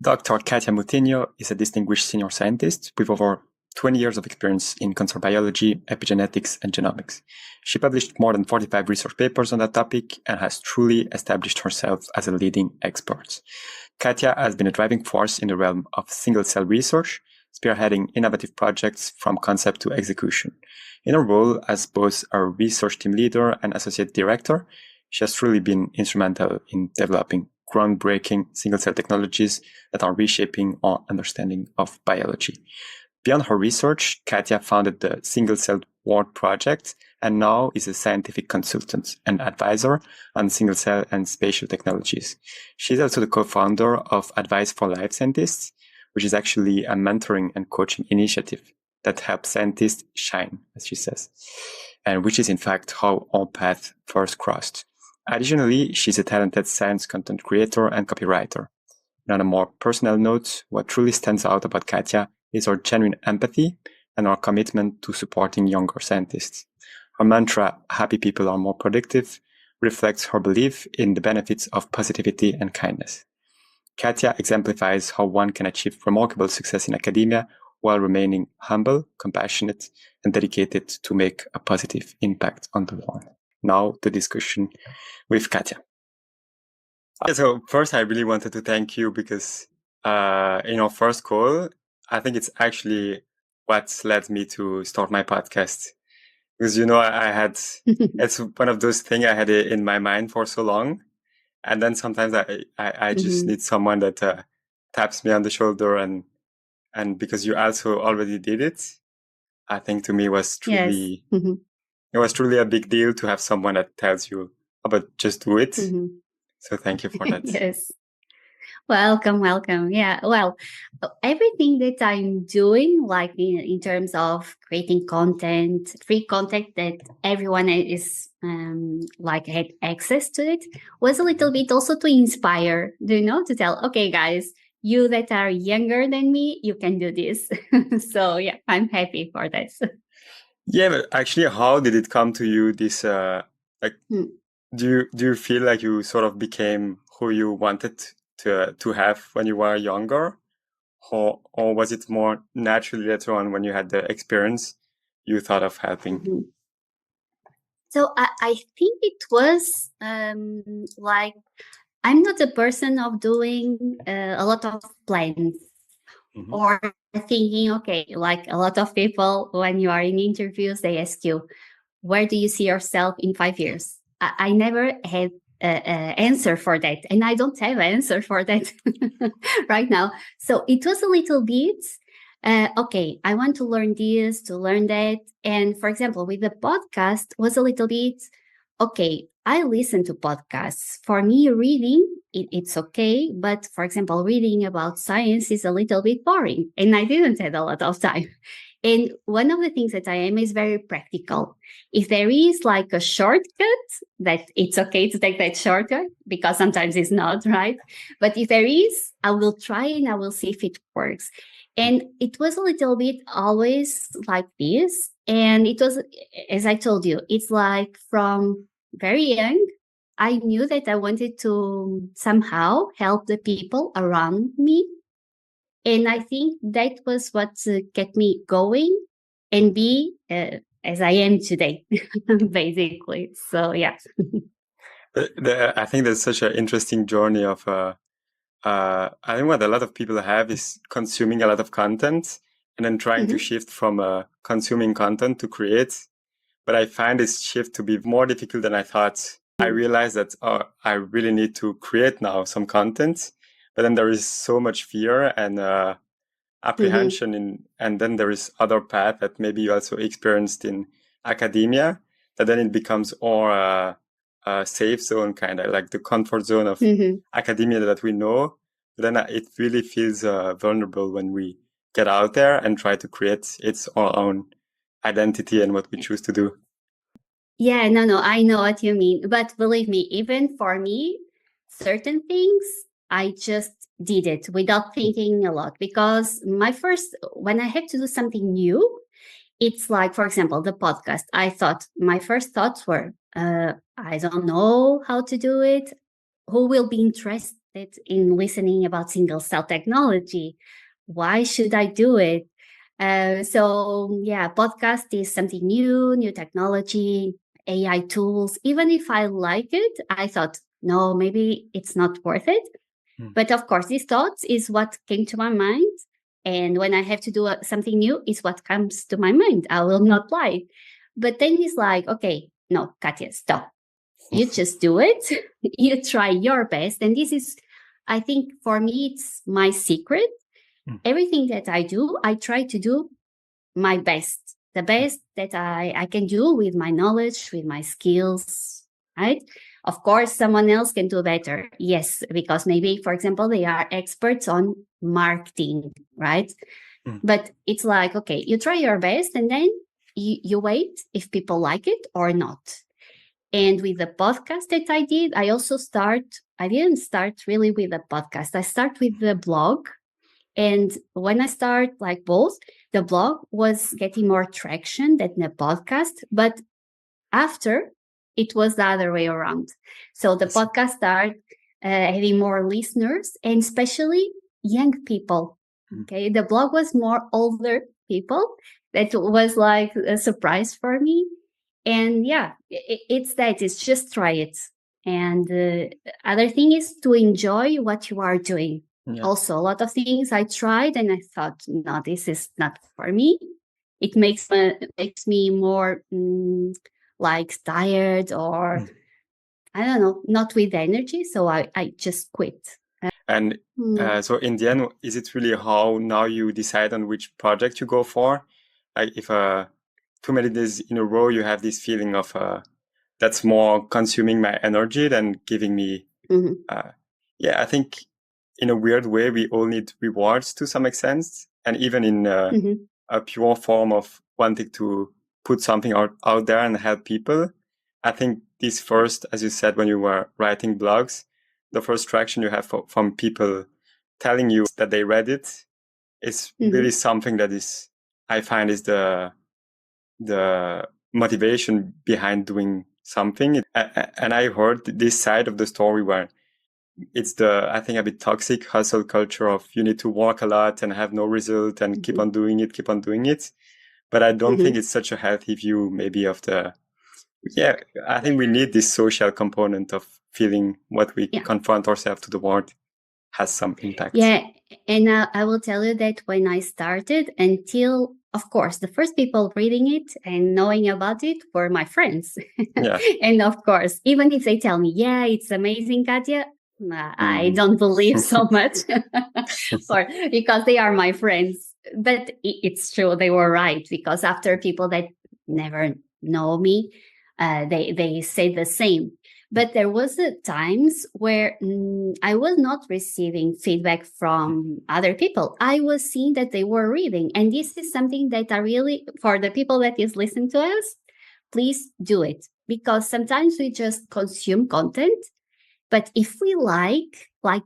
Dr. Katia Moutinho is a distinguished senior scientist with over 20 years of experience in cancer biology, epigenetics, and genomics. She published more than 45 research papers on that topic and has truly established herself as a leading expert. Katia has been a driving force in the realm of single-cell research, spearheading innovative projects from concept to execution. In her role as both a research team leader and associate director, she has truly been instrumental in developing groundbreaking single-cell technologies that are reshaping our understanding of biology. Beyond her research, Katia founded the Single Cell World Project and now is a scientific consultant and advisor on single-cell and spatial technologies. She's also the co-founder of Advice for Life Scientists, which is actually a mentoring and coaching initiative that helps scientists shine, as she says, and which is in fact how our path first crossed. Additionally, she's a talented science content creator and copywriter. And on a more personal note, what truly stands out about Katia is her genuine empathy and her commitment to supporting younger scientists. Her mantra, "Happy people are more productive," reflects her belief in the benefits of positivity and kindness. Katia exemplifies how one can achieve remarkable success in academia while remaining humble, compassionate, and dedicated to make a positive impact on the world. Now, the discussion with Katia. So first, I really wanted to thank you because in our first call, I think it's actually what led me to start my podcast. Because, I had, it's one of those things I had in my mind for so long. And then sometimes I just need someone that taps me on the shoulder. And because you also already did it, I think to me it was truly, it was truly a big deal to have someone that tells you about just do it. So thank you for that. Yes. Welcome. Yeah. Well, everything that I'm doing, like in terms of creating content, free content that everyone is had access to it, was a little bit also to inspire, to tell, okay, guys, you that are younger than me, you can do this. So yeah, I'm happy for this. Yeah, but actually, how did it come to you? This do you feel like you sort of became who you wanted to have when you were younger, or was it more naturally later on when you had the experience you thought of helping? So I think it was like I'm not a person of doing a lot of plans or thinking, okay, like a lot of people when you are in interviews, they ask you, where do you see yourself in 5 years? I never had an answer for that. And I don't have an answer for that right now. So it was a little bit, okay, I want to learn this, to learn that. And for example, with the podcast was a little bit, okay, I listen to podcasts. For me, reading, it's okay. But for example, reading about science is a little bit boring. And I didn't have a lot of time. And one of the things that I am is very practical. If there is like a shortcut, that it's okay to take that shortcut because sometimes it's not, right? But if there is, I will try and I will see if it works. And it was a little bit always like this. And it was, as I told you, it's like from very young, I knew that I wanted to somehow help the people around me. And I think that was what kept me going and be as I am today, basically. So, yeah. I think that's such an interesting journey of, I think what a lot of people have is consuming a lot of content and then trying to shift from consuming content to create. But I find this shift to be more difficult than I thought. I realized that I really need to create now some content, but then there is so much fear and apprehension and then there is other path that maybe you also experienced in academia, that then it becomes more a safe zone, kind of like the comfort zone of academia that we know. But then it really feels vulnerable when we get out there and try to create its own identity and what we choose to do. Yeah, no, I know what you mean. But believe me, even for me, certain things, I just did it without thinking a lot. Because when I have to do something new, it's like, for example, the podcast. My first thoughts were, I don't know how to do it. Who will be interested interested in listening about single cell technology. Why should I do it? So yeah, podcast is something new technology, AI tools. Even if I like it, I thought, no, maybe it's not worth it. But of course, these thoughts is what came to my mind. And when I have to do something new, is what comes to my mind. I will not lie. But then he's like, okay, no, Katya, stop. You just do it. You try your best. And this is, I think for me, it's my secret. Everything that I do, I try to do my best, the best that I can do with my knowledge, with my skills, right? Of course, someone else can do better. Yes, because maybe, for example, they are experts on marketing, right? But it's like, okay, you try your best and then you wait if people like it or not. And with the podcast that I did, I didn't start really with the podcast. I start with the blog. And when I start like both, the blog was getting more traction than the podcast. But after, it was the other way around. So the podcast started having more listeners and especially young people. Okay. The blog was more older people. That was like a surprise for me. And yeah, it's just try it. And the other thing is to enjoy what you are doing. Yeah. Also, a lot of things I tried and I thought, no, this is not for me. It makes me more like tired or I don't know, not with energy. So I just quit. And so in the end, is it really how now you decide on which project you go for? Like if too many days in a row, you have this feeling of that's more consuming my energy than giving me. I think in a weird way, we all need rewards to some extent. And even in a pure form of wanting to put something out there and help people. I think this first, as you said, when you were writing blogs, the first traction you have from people telling you that they read it is really something that is, I find, is the motivation behind doing something. And I heard this side of the story where it's I think, a bit toxic hustle culture of you need to work a lot and have no result and keep on doing it. But I don't think it's such a healthy view maybe of I think we need this social component of feeling what we confront ourselves to the world has some impact. Yeah. And I will tell you that when I started until, of course, the first people reading it and knowing about it were my friends. Yeah. And of course, even if they tell me, yeah, it's amazing, Katya, I don't believe so much because they are my friends. But it's true, they were right, because after people that never know me, they say the same. But there was times where I was not receiving feedback from other people. I was seeing that they were reading. And this is something that I really, for the people that is listening to us, please do it. Because sometimes we just consume content. But if we like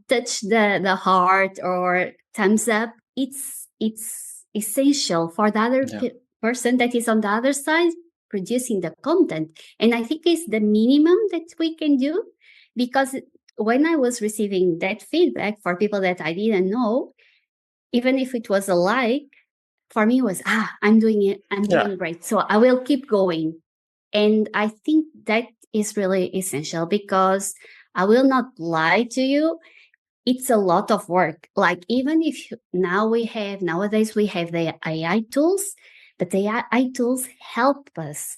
touch the heart or thumbs up, it's essential for the other person that is on the other side producing the content. And I think it's the minimum that we can do, because when I was receiving that feedback for people that I didn't know, even if it was a like, for me it was, I'm doing it. I'm doing great. So I will keep going. And I think that is really essential, because I will not lie to you. It's a lot of work. Like, even if nowadays we have the AI tools, but the AI tools help us.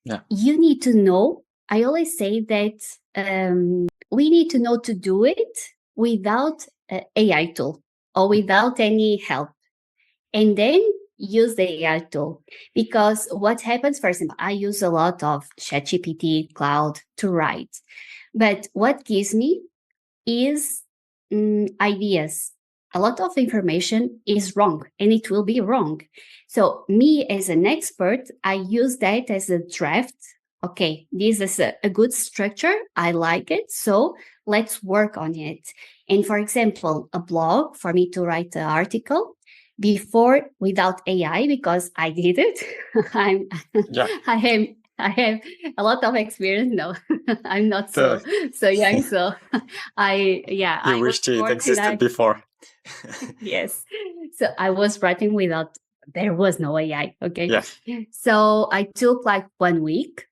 Yeah. You need to know. I always say that we need to know to do it without an AI tool or without any help. And then use the AI tool. Because what happens, for example, I use a lot of ChatGPT, Cloud to write. But what gives me is ideas. A lot of information is wrong, and it will be wrong. So me as an expert, I use that as a draft. Okay, this is a good structure. I like it. So let's work on it. And for example, a blog, for me to write an article, before without AI, because I did it. I I have a lot of experience. No, I'm not So so young. So I you I was wished it working existed that. before. Yes. So I was writing without, there was no AI. Okay. Yeah. So I took like 1 week,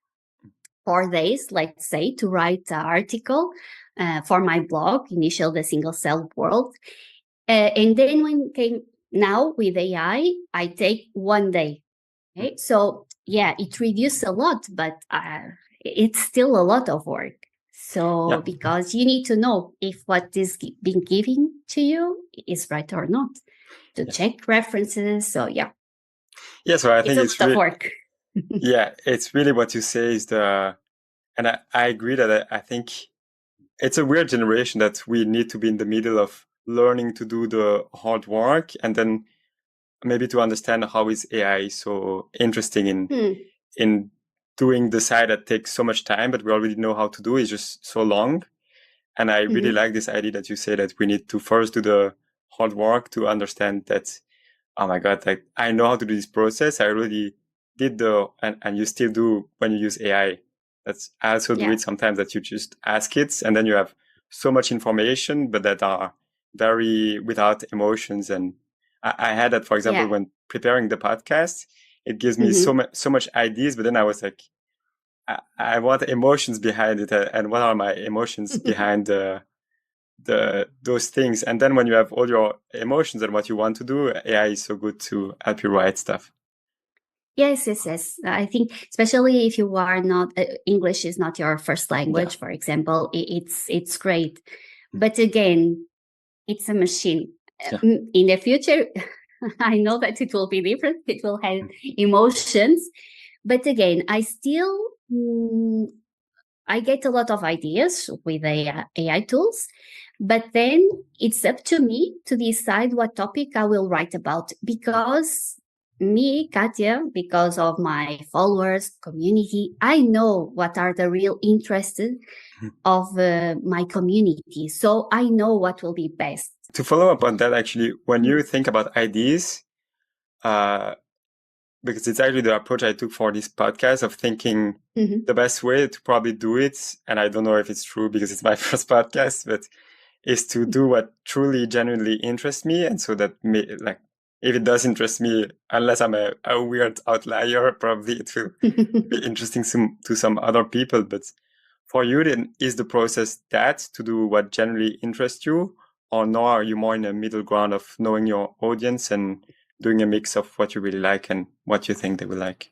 4 days, let's say, to write an article for my blog, Initial the Single Cell World. And then when came now with AI, I take 1 day. Okay. So yeah, it reduced a lot, but it's still a lot of work. So Yeah. because you need to know if what is being given to you is right or not, to Yes. check references. So yeah, Yeah. So I it's think a it's lot of really, work. yeah, it's really what you say is and I agree that I think it's a weird generation that we need to be in the middle of learning to do the hard work and then maybe to understand how is AI so interesting in doing the side that takes so much time, but we already know how to do is just so long. And I really like this idea that you say that we need to first do the hard work to understand that, oh my God, like I know how to do this process. I already did and you still do when you use AI. I also do Yeah. it sometimes that you just ask it and then you have so much information, but that are very without emotions. And I had that, for example, Yeah. when preparing the podcast, it gives me Mhm. so much ideas, but then I was like, I want emotions behind it, and what are my emotions behind those things? And then when you have all your emotions and what you want to do, AI is so good to help you write stuff. Yes, yes, yes. I think especially if you are not English is not your first language, Yeah. for example, it's great. But again, it's a machine. Yeah. In the future, I know that it will be different. It will have emotions, but again, I get a lot of ideas with AI tools, but then it's up to me to decide what topic I will write about because me, Katya, because of my followers, community, I know what are the real interests of my community. So I know what will be best. To follow up on that, actually, when you think about ideas, because it's actually the approach I took for this podcast of thinking the best way to probably do it, and I don't know if it's true because it's my first podcast, but is to do what truly genuinely interests me. And so that like if it does interest me, unless I'm a weird outlier, probably it will be interesting to some other people. But for you, then is the process that to do what generally interests you, or no, are you more in a middle ground of knowing your audience and doing a mix of what you really like and what you think they will like?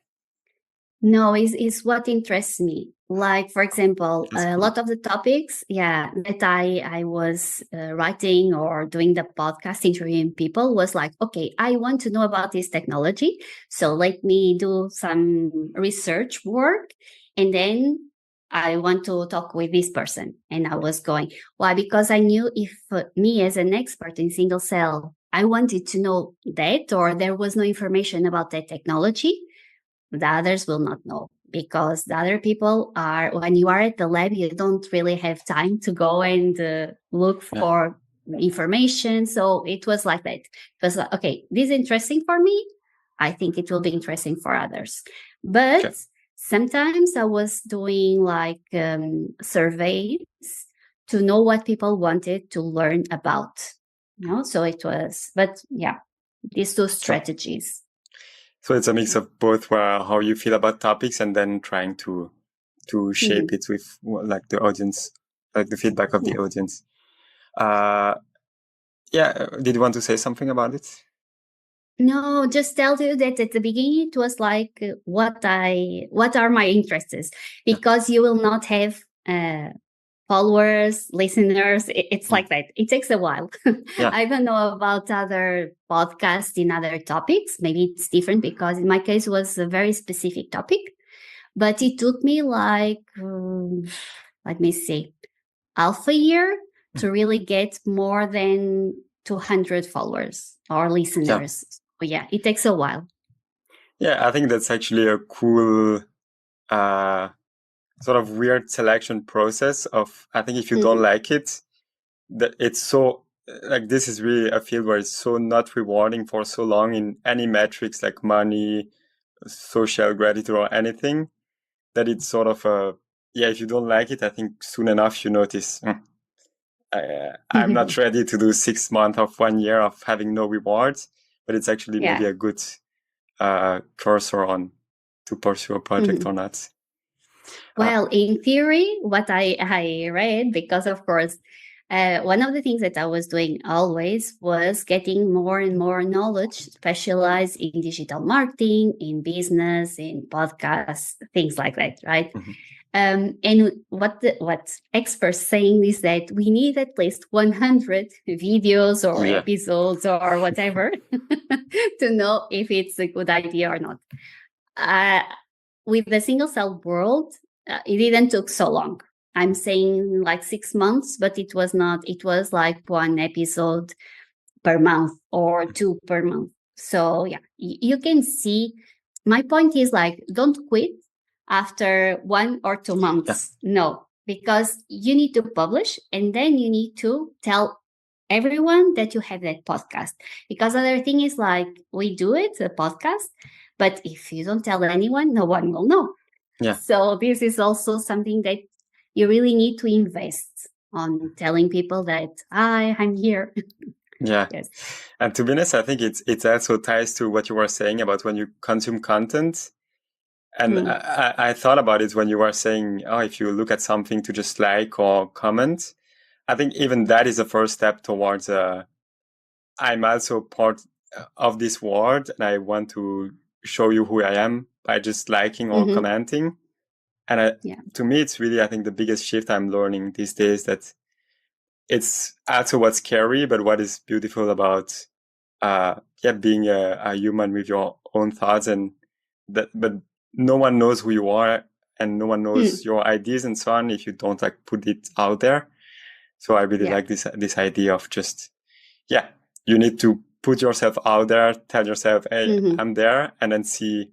No, is what interests me. Like, for example, That's a cool. lot of the topics, yeah, that I was writing or doing the podcast interviewing people was like, okay, I want to know about this technology. So let me do some research work. And then I want to talk with this person. And I was going, why? Because I knew if me as an expert in single cell, I wanted to know that, or there was no information about that technology, the others will not know because the other people are, when you are at the lab, you don't really have time to go and look for information. So it was like that. It was like, okay, this is interesting for me. I think it will be interesting for others. But sometimes I was doing like surveys to know what people wanted to learn about. So it was, but yeah, these two strategies. So it's a mix of both how you feel about topics and then trying to shape it with like the audience, like the feedback of the audience. Did you want to say something about it? No, just tell you that at the beginning it was like what are my interests, because you will not have followers, listeners. It's like that. It takes a while. I don't know about other podcasts in other topics. Maybe it's different because in my case it was a very specific topic, but it took me like, let me see, half a year to really get more than 200 followers or listeners. But yeah, it takes a while. Yeah, I think that's actually a cool sort of weird selection process of, I think if you don't like it, that it's so like this is really a field where it's so not rewarding for so long in any metrics like money, social gratitude or anything, that it's sort of if you don't like it, I think soon enough you notice, I'm not ready to do 6 months or 1 year of having no rewards, but it's actually maybe a good cursor on to pursue a project or not. Well, in theory, what I read, because of course, one of the things that I was doing always was getting more and more knowledge, specialized in digital marketing, in business, in podcasts, things like that, right? And what experts saying is that we need at least 100 videos or episodes or whatever to know if it's a good idea or not. With the single cell world, it didn't took so long. I'm saying like 6 months, but it was not. It was like 1 episode per month or 2 per month. So yeah, you can see. My point is like, don't quit after 1 or 2 months. No, because you need to publish and then you need to tell everyone that you have that podcast. Because other thing is like, we do it, a podcast, but if you don't tell anyone, no one will know. So this is also something that you really need to invest on, telling people that I'm here. Yes. And to be honest, I think it also ties to what you were saying about when you consume content. And I thought about it when you were saying, if you look at something to just like or comment, I think even that is the first step towards I'm also part of this world and I want to show you who I am by just liking or commenting. And to me, it's really, I think, the biggest shift I'm learning these days, that it's also what's scary, but what is beautiful about being a human with your own thoughts, and that, but no one knows who you are and no one knows your ideas and so on if you don't like put it out there. So I really like this idea of just, you need to put yourself out there, tell yourself, hey, I'm there, and then see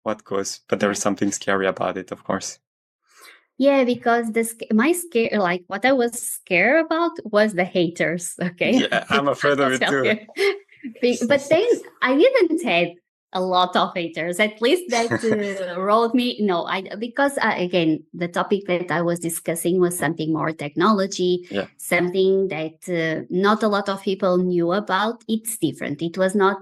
what goes. But there is something scary about it, of course. Yeah, because my scare, like what I was scared about was the haters. Okay. Yeah, I'm afraid of it too. But then I didn't have a lot of haters, at least that wrote me. No, because again, the topic that I was discussing was something more technology, something that not a lot of people knew about. It's different. It was not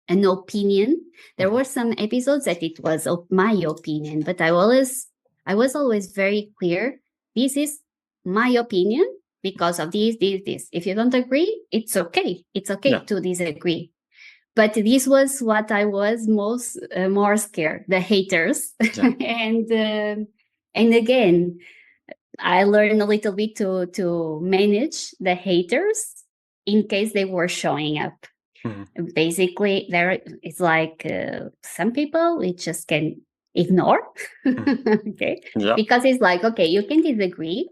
an opinion. There were some episodes that it was my opinion, but I was always very clear. This is my opinion because of this. If you don't agree, it's okay. It's okay to disagree. But this was what I was more scared, the haters. And again, I learned a little bit to manage the haters in case they were showing up. Basically, it's like some people we just can ignore, okay? Because it's like, okay, you can disagree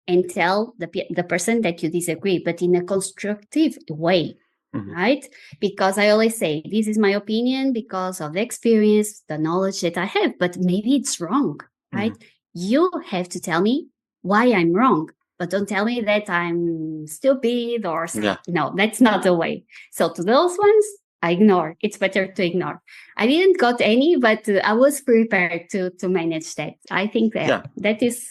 and tell the person that you disagree, but in a constructive way. Right? Because I always say, this is my opinion because of the experience, the knowledge that I have, but maybe it's wrong, right? You have to tell me why I'm wrong, but don't tell me that I'm stupid or something. No, that's not the way. So to those ones, I ignore. It's better to ignore. I didn't got any, but I was prepared to manage that. I think that that is...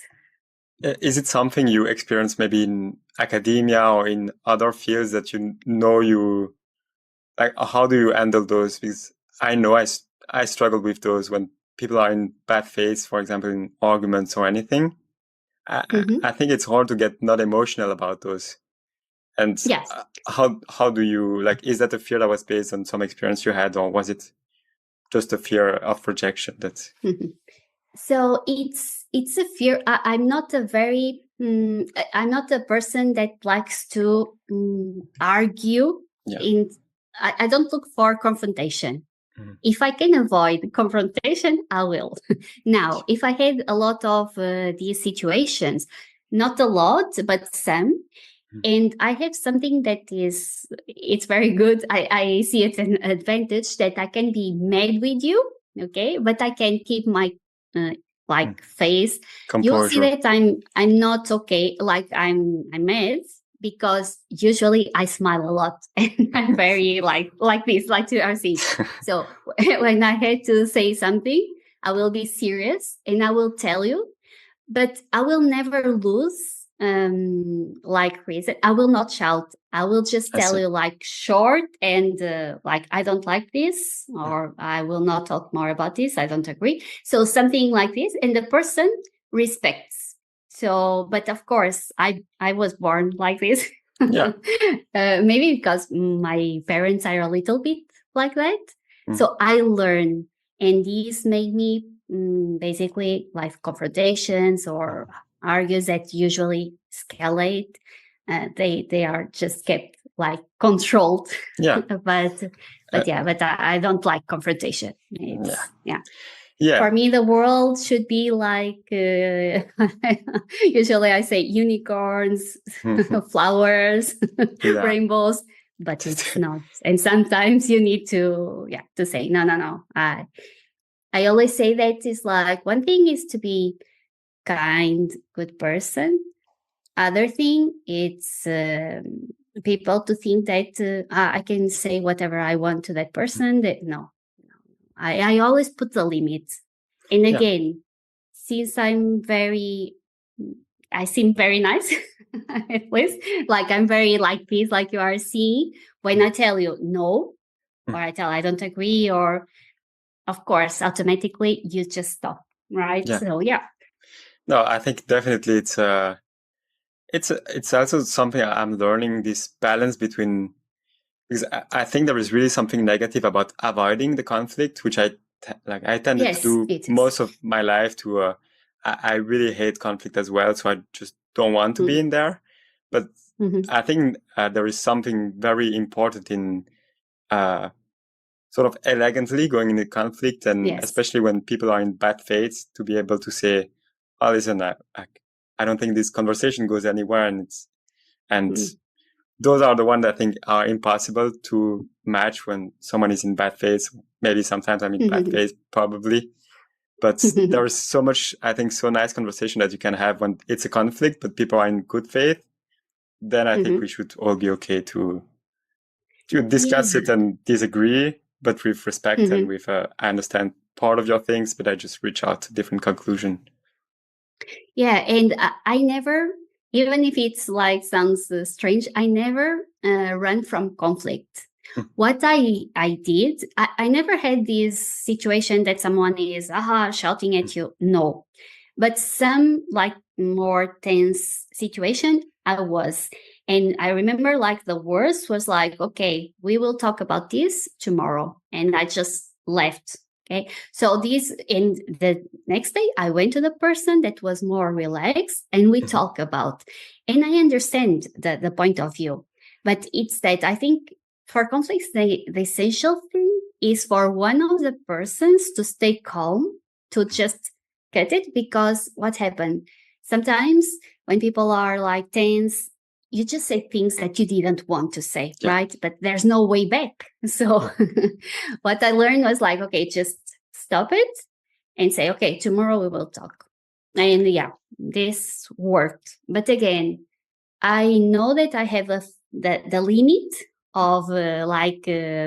Is it something you experience maybe in academia or in other fields that you like, how do you handle those? Because I know I struggle with those when people are in bad faith, for example, in arguments or anything. I think it's hard to get not emotional about those. And how do you, like, is that a fear that was based on some experience you had, or was it just a fear of rejection that... So it's a fear. I'm not a very, I'm not a person that likes to argue. I don't look for confrontation. If I can avoid confrontation, I will. Now, if I had a lot of these situations, not a lot, but some, and I have something that it's very good. I see it an advantage that I can be mad with you, okay, but I can keep my face. Composure. You'll see that I'm not okay, like I'm mad, because usually I smile a lot and I'm very like this, like to RC. So when I had to say something, I will be serious and I will tell you, but I will never lose like reason. I will not shout. I will just tell you like short and like, I don't like this, or I will not talk more about this. I don't agree. So something like this, and the person respects. So, but of course, I was born like this. Yeah. Maybe because my parents are a little bit like that. So I learned, and these made me basically like confrontations or argues that usually escalate. They are just kept like controlled. Yeah. but I don't like confrontation. Yeah. For me, the world should be like, usually I say unicorns, flowers, rainbows, but it's not. And sometimes you need to say, no. I always say that it's like, one thing is to be kind, good person. Other thing, it's people to think that I can say whatever I want to that person. That no. I always put the limits. And again, since I seem very nice, at least, like I'm very like this, like you are seeing, when I tell you no, or I don't agree, or of course, automatically you just stop, right? Yeah. So, No, I think definitely it's also something I'm learning, this balance between, because I think there is really something negative about avoiding the conflict, which I tended to do most of my life. I really hate conflict as well, so I just don't want to be in there. But I think there is something very important in sort of elegantly going into conflict, and especially when people are in bad faith, to be able to say, "Oh, listen, I don't think this conversation goes anywhere," and those are the ones that I think are impossible to match when someone is in bad faith. Maybe sometimes I'm in bad faith, probably. But there is so much, I think, so nice conversation that you can have when it's a conflict, but people are in good faith. Then I think we should all be okay to discuss it and disagree, but with respect and with, I understand part of your things, but I just reach out to different conclusion. Yeah, and I never, even if it's like sounds strange, I never run from conflict. What I did, I never had this situation that someone is shouting at you. No, but some like more tense situation I was. And I remember like the worst was like, okay, we will talk about this tomorrow. And I just left. Okay. So in the next day, I went to the person that was more relaxed and we talk about, and I understand the point of view, but it's that I think for conflicts, the essential thing is for one of the persons to stay calm, to just get it, because what happened? Sometimes when people are like tense, you just say things that you didn't want to say, right? But there's no way back. So what I learned was like, okay, just stop it and say, okay, tomorrow we will talk. And this worked. But again, I know that I have the limit of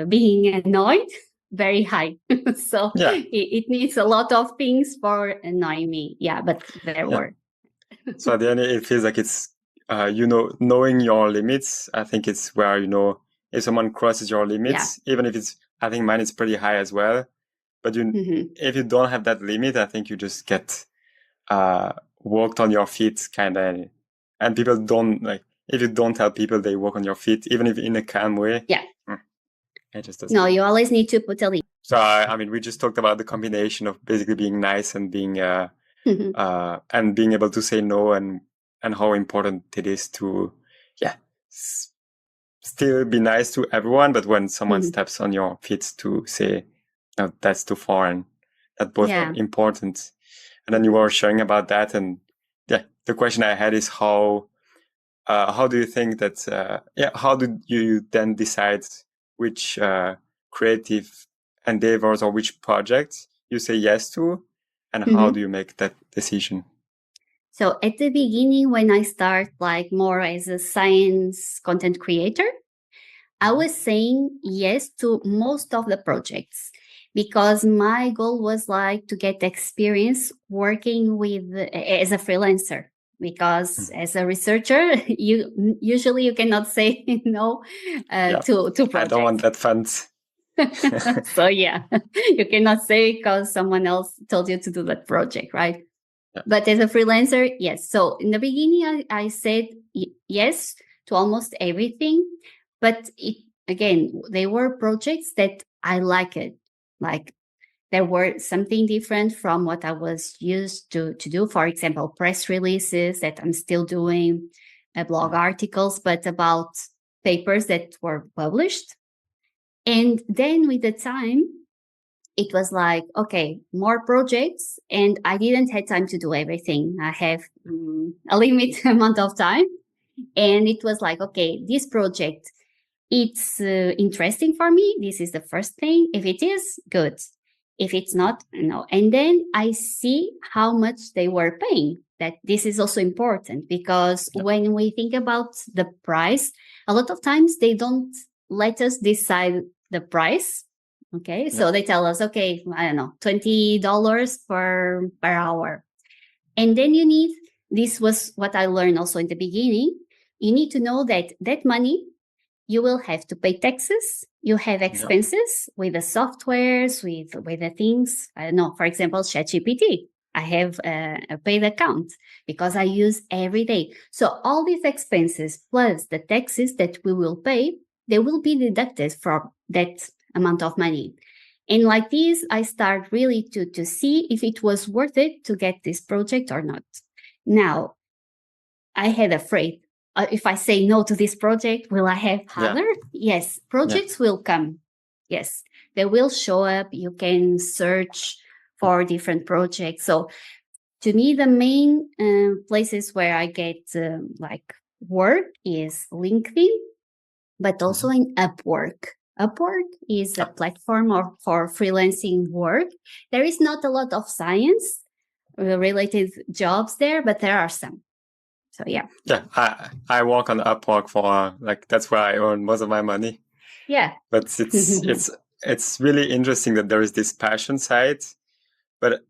being annoyed very high. So it needs a lot of things for annoying me. Yeah, but there were. So at the end, it feels like it's, knowing your limits. I think it's where, if someone crosses your limits, even if I think mine is pretty high as well. But if you don't have that limit, I think you just get walked on your feet kind of. And people don't if you don't tell people, they walk on your feet, even if in a calm way. Yeah. It just doesn't. No, you always need to put a limit. So, I mean, we just talked about the combination of basically being nice and being and being able to say no, and how important it is to, still be nice to everyone, but when someone steps on your feet, to say, no, that's too far, and that both are important. And then you were sharing about that, and the question I had is how do you think that, how do you then decide which creative endeavors or which projects you say yes to, and how do you make that decision? So at the beginning, when I start like more as a science content creator, I was saying yes to most of the projects. because my goal was like to get experience working with as a freelancer. Because as a researcher, you cannot say no to projects. I don't want that funds. So yeah, you cannot say because someone else told you to do that project, right? Yeah. But as a freelancer, yes. So in the beginning, I said yes to almost everything, but again, they were projects that I liked. Like there were something different from what I was used to do. For example, press releases that I'm still doing, blog articles, but about papers that were published. And then with the time, it was like, okay, more projects. And I didn't have time to do everything. I have a limited amount of time. And it was like, okay, this project, it's interesting for me. This is the first thing. If it is, good. If it's not, no. And then I see how much they were paying. That this is also important because when we think about the price, a lot of times they don't let us decide the price. Okay. So they tell us, okay, I don't know, $20 per hour. And then this was what I learned also in the beginning. You need to know that money, you will have to pay taxes. You have expenses with the softwares, with the things. I don't know, for example, ChatGPT. I have a paid account because I use every day. So all these expenses plus the taxes that we will pay, they will be deducted from that amount of money. And like this, I start really to see if it was worth it to get this project or not. Now, I had afraid. If I say no to this project, will I have other? Yes, projects will come. Yes, they will show up. You can search for different projects. So to me, the main places where I get like work is LinkedIn, but also in Upwork. Upwork is a platform for freelancing work. There is not a lot of science related jobs there, but there are some. So yeah. I work on Upwork for that's where I earn most of my money. Yeah. But it's really interesting that there is this passion side. But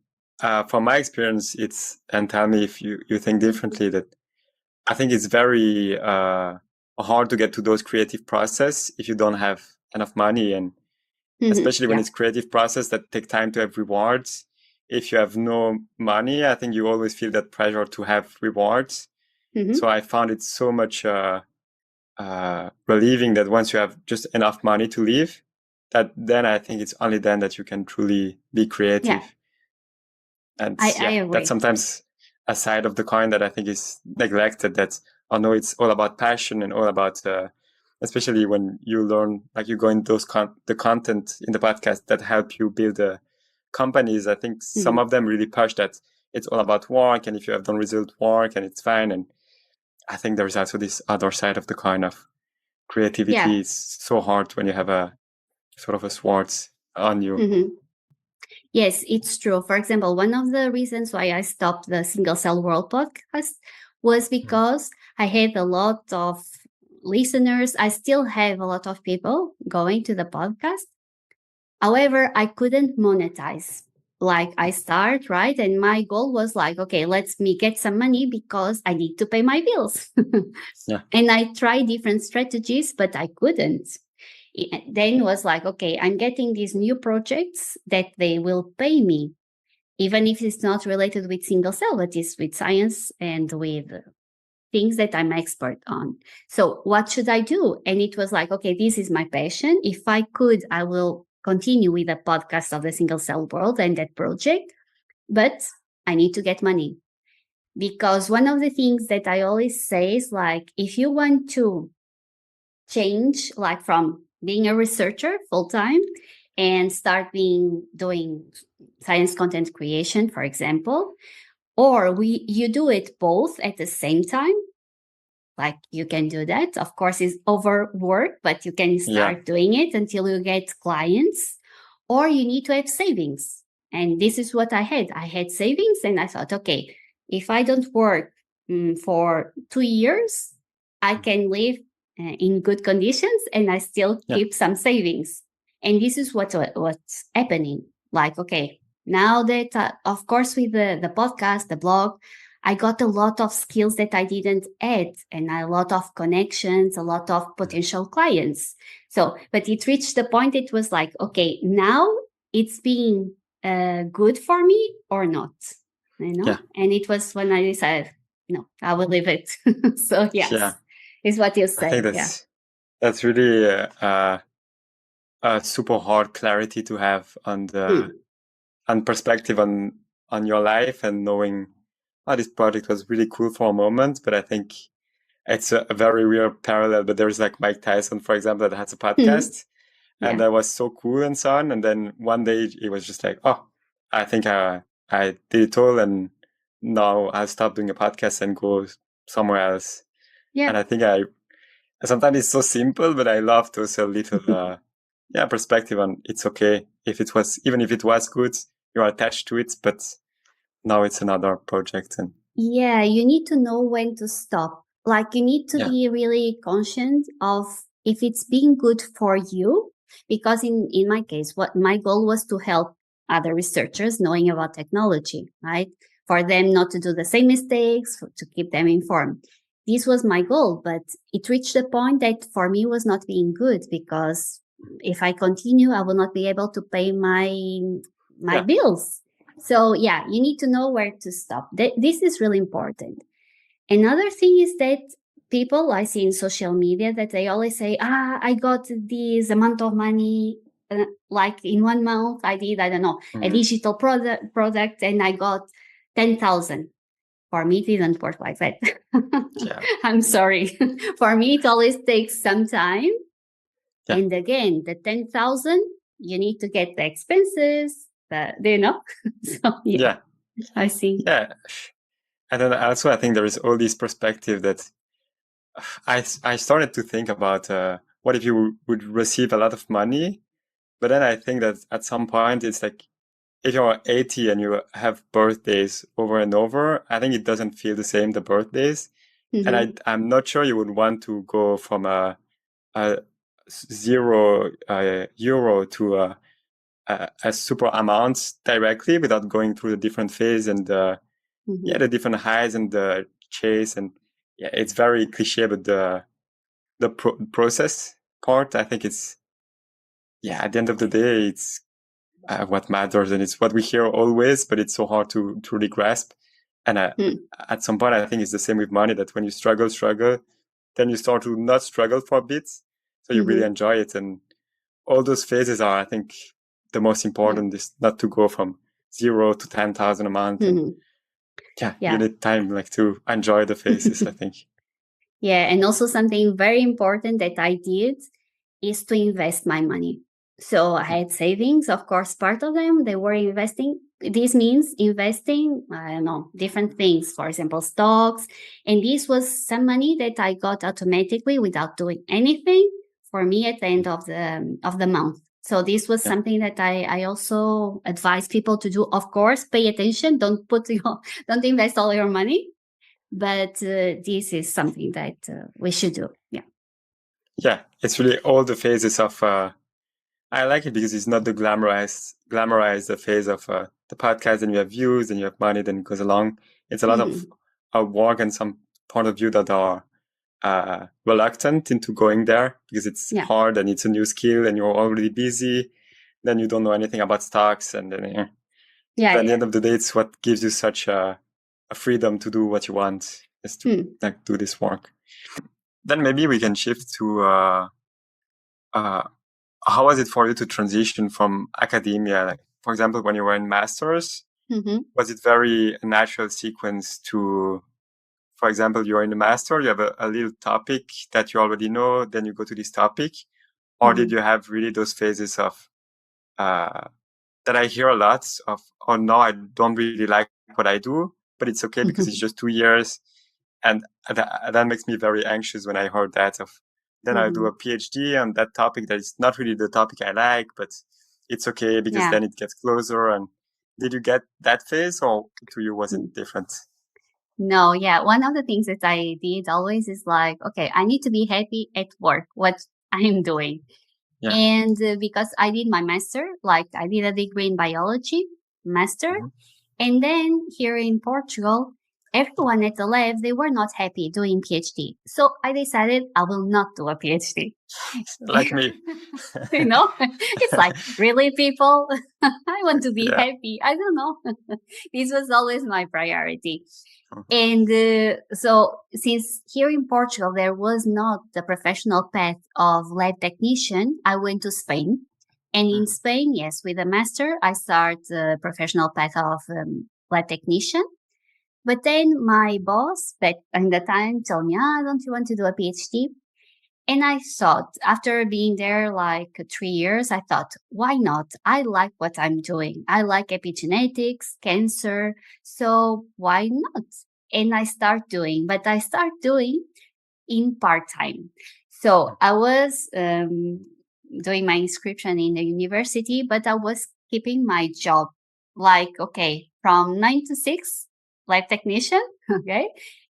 from my experience, and tell me if you think differently, that I think it's very hard to get to those creative process if you don't have enough money, and especially when it's creative process that take time to have rewards. If you have no money, I think you always feel that pressure to have rewards. So I found it so much relieving that once you have just enough money to live, that then I think it's only then that you can truly be creative. Yeah. And I agree. That's sometimes a side of the coin that I think is neglected. That although it's all about passion and all about, especially when you learn, like you go into the content in the podcast that help you build companies. I think some of them really push that it's all about work, and if you have done result work, and it's fine. And I think there's also this other side of the coin of creativity. Yeah. It's so hard when you have a sort of a sword on you. Yes, it's true. For example, one of the reasons why I stopped the Single Cell World podcast was because I had a lot of listeners. I still have a lot of people going to the podcast. However, I couldn't monetize. Like I start, right? And my goal was like, okay, let's me get some money because I need to pay my bills. And I tried different strategies, but I couldn't. Then was like, okay, I'm getting these new projects that they will pay me, even if it's not related with single cell, but it's with science and with things that I'm expert on. So what should I do? And it was like, okay, this is my passion. If I could, I will continue with the podcast of the Single Cell World and that project, but I need to get money. Because one of the things that I always say is like, if you want to change, like from being a researcher full-time and start doing science content creation, for example, or you do it both at the same time, like you can do that. Of course, it's overwork, but you can start doing it until you get clients, or you need to have savings. And this is what I had. I had savings and I thought, okay, if I don't work for 2 years, I can live in good conditions and I still keep some savings. And this is what's happening. Like, okay, now that, of course, with the podcast, the blog, I got a lot of skills that I didn't add, and a lot of connections, a lot of potential clients. So, but it reached the point it was like, okay, now it's being good for me or not, Yeah. And it was when I decided, no, I will leave it. So yes, Yeah. is what you I say. think that's really a super hard clarity to have on the and perspective on your life, and knowing, oh, this project was really cool for a moment, but I think it's a very weird parallel. But there's like Mike Tyson, for example, that has a podcast, and that was so cool and so on. And then one day he was just like, oh, I think I did it all, and now I'll stop doing a podcast and go somewhere else. Yeah. And I think sometimes it's so simple, but I love those little perspective on it's okay if it was, even if it was good, you're attached to it, but now it's another project. And yeah, you need to know when to stop. Like, you need to be really conscious of if it's being good for you, because in my case, what my goal was to help other researchers knowing about technology, right? For them not to do the same mistakes, to keep them informed. This was my goal, but it reached a point that for me was not being good, because if I continue, I will not be able to pay my bills. So yeah, you need to know where to stop. This is really important. Another thing is that people I see in social media that they always say, I got this amount of money. Like in 1 month, I did, I don't know, a digital product and I got 10,000. For me, it didn't work like that. I'm sorry. For me, it always takes some time. Yeah. And again, the 10,000, you need to get the expenses, so I see. Yeah. And then also I think there is all this perspective that I started to think about what if you would receive a lot of money, but then I think that at some point it's like, if you're 80 and you have birthdays over and over, I think it doesn't feel the same, the birthdays. And I'm not sure you would want to go from a zero euro to a super amount directly without going through the different phase and the different highs and the chase. And it's very cliche, but the process part, I think it's, at the end of the day, it's what matters, and it's what we hear always, but it's so hard to truly grasp. And at some point, I think it's the same with money, that when you struggle, then you start to not struggle for a bit, so you really enjoy it. And all those phases are, I think, the most important, is not to go from 0 to 10,000 a month. And you need time like to enjoy the phases, I think. Yeah, and also something very important that I did is to invest my money. So I had savings, of course, part of them, they were investing. This means investing, I don't know, different things, for example, stocks. And this was some money that I got automatically without doing anything for me at the end of the month. So this was something that I also advise people to do. Of course, pay attention. Don't invest all your money. But this is something that we should do. Yeah, it's really all the phases of. I like it because it's not the glamorized phase of the podcast, and you have views and you have money, then it goes along. It's a lot of work, and some point of view that are reluctant into going there because it's hard and it's a new skill and you're already busy. Then you don't know anything about stocks, and then at the end of the day, it's what gives you such a freedom to do what you want, is to do this work. Then maybe we can shift to how was it for you to transition from academia? Like, for example, when you were in masters, was it very a natural sequence to, for example, you're in a master, you have a little topic that you already know, then you go to this topic, or did you have really those phases of that I hear a lot of, oh no, I don't really like what I do, but it's okay because it's just 2 years. And that makes me very anxious when I heard that of, then I'll do a PhD on that topic that is not really the topic I like, but it's okay because then it gets closer. And did you get that phase, or to you was it different? No, one of the things that I did always is like, okay, I need to be happy at work, what I'm doing. Yeah. And because I did my master, like I did a degree in biology, master. And then here in Portugal, everyone at the lab, they were not happy doing PhD. So I decided I will not do a PhD. Like me. You know, it's like, really, people? I want to be Yeah. happy. I don't know. This was always my priority. Mhm. And so since here in Portugal, there was not the professional path of lab technician, I went to Spain. And in Spain, yes, with a master, I start the professional path of lab technician. But then my boss, back in the time, told me, don't you want to do a PhD? And I thought, after being there like 3 years, I thought, why not? I like what I'm doing. I like epigenetics, cancer. So why not? And I start doing, but I start doing in part-time. So I was doing my inscription in the university, but I was keeping my job like, okay, from 9 to 6, lab technician, okay?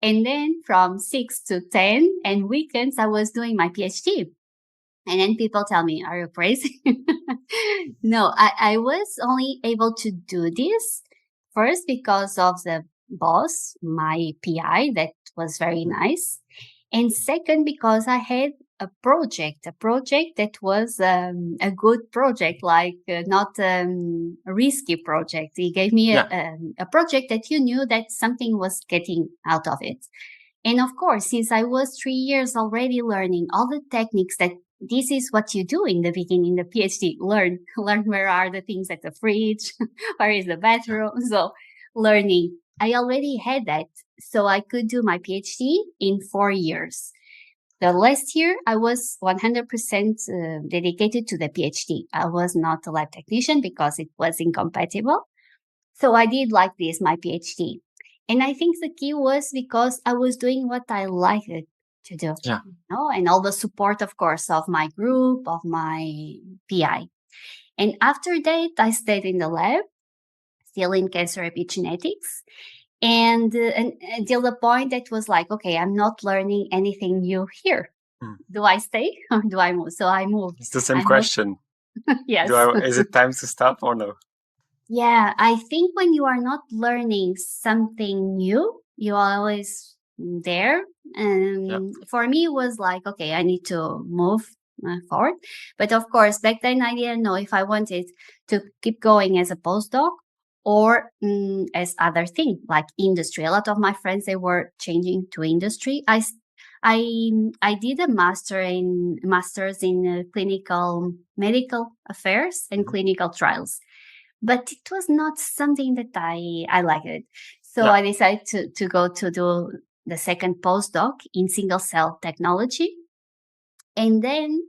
And then from 6 to 10 and weekends, I was doing my PhD. And then people tell me, are you crazy? No, I was only able to do this first because of the boss, my PI, that was very nice. And second, because I had a project that was a good project, like not a risky project. He gave me a project that you knew that something was getting out of it. And of course, since I was 3 years already learning all the techniques that this is what you do in the beginning, the PhD, learn where are the things at the fridge, where is the bathroom. So learning, I already had that. So I could do my PhD in 4 years. The last year, I was 100% dedicated to the PhD. I was not a lab technician because it was incompatible. So I did like this, my PhD. And I think the key was because I was doing what I liked to do. Yeah. You know, and all the support, of course, of my group, of my PI. And after that, I stayed in the lab, still in cancer epigenetics. And until the point that was like, okay, I'm not learning anything new here. Do I stay or do I move? So I moved. It's the same question. Yes. Is it time to stop or no? Yeah, I think when you are not learning something new, you are always there. And for me, it was like, okay, I need to move forward. But of course, back then I didn't know if I wanted to keep going as a postdoc or as other thing like industry. A lot of my friends, they were changing to industry. I did a masters in clinical medical affairs and clinical trials, but it was not something that I liked. So I decided to go to do the second postdoc in single cell technology. And then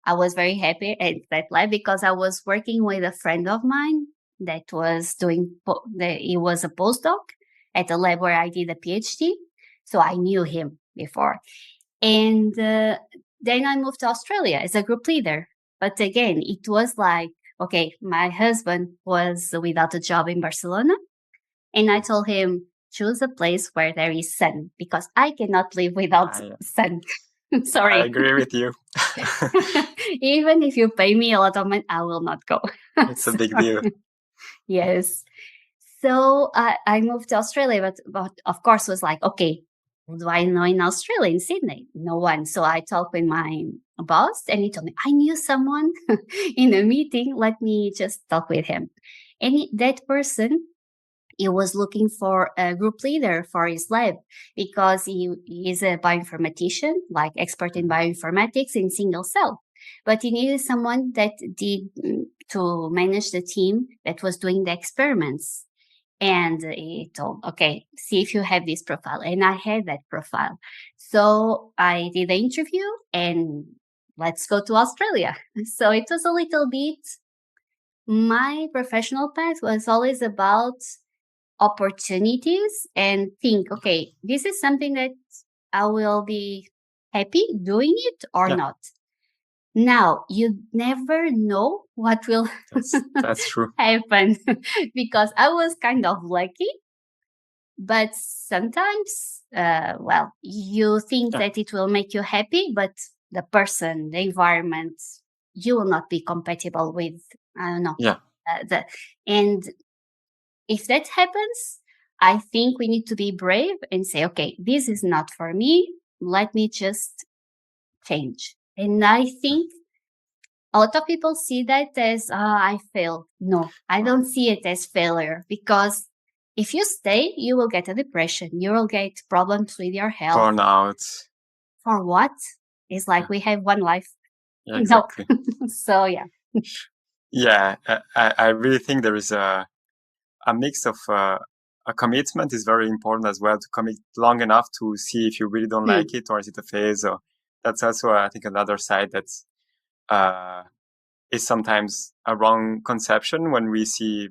I was very happy at that lab because I was working with a friend of mine that was he was a postdoc at the lab where I did a PhD. So I knew him before. And then I moved to Australia as a group leader. But again, it was like, okay, my husband was without a job in Barcelona. And I told him, choose a place where there is sun because I cannot live without sun. Sorry. I agree with you. Even if you pay me a lot of money, I will not go. It's a big deal. Yes. So I moved to Australia, but of course was like, okay, who do I know in Australia, in Sydney? No one. So I talked with my boss and he told me, I knew someone in a meeting. Let me just talk with him. And that person, he was looking for a group leader for his lab because he is a bioinformatician, like expert in bioinformatics in single cell. But he needed someone that did to manage the team that was doing the experiments. And he told, okay, see if you have this profile. And I had that profile. So I did the interview and let's go to Australia. So it was a little bit, my professional path was always about opportunities and think, okay, this is something that I will be happy doing it or not. Now, you never know what will that's true. happen because I was kind of lucky, but sometimes, you think that it will make you happy, but the person, the environment, you will not be compatible with, I don't know. Yeah. And if that happens, I think we need to be brave and say, okay, this is not for me. Let me just change. And I think a lot of people see that as, I failed. No, I don't see it as failure, because if you stay, you will get a depression. You will get problems with your health. Burnout. For what? It's like we have one life. Yeah, exactly. No. So, yeah. Yeah, I really think there is a mix of a commitment is very important as well, to commit long enough to see if you really don't like it, or is it a phase. Or that's also, I think, another side that's is sometimes a wrong conception when we see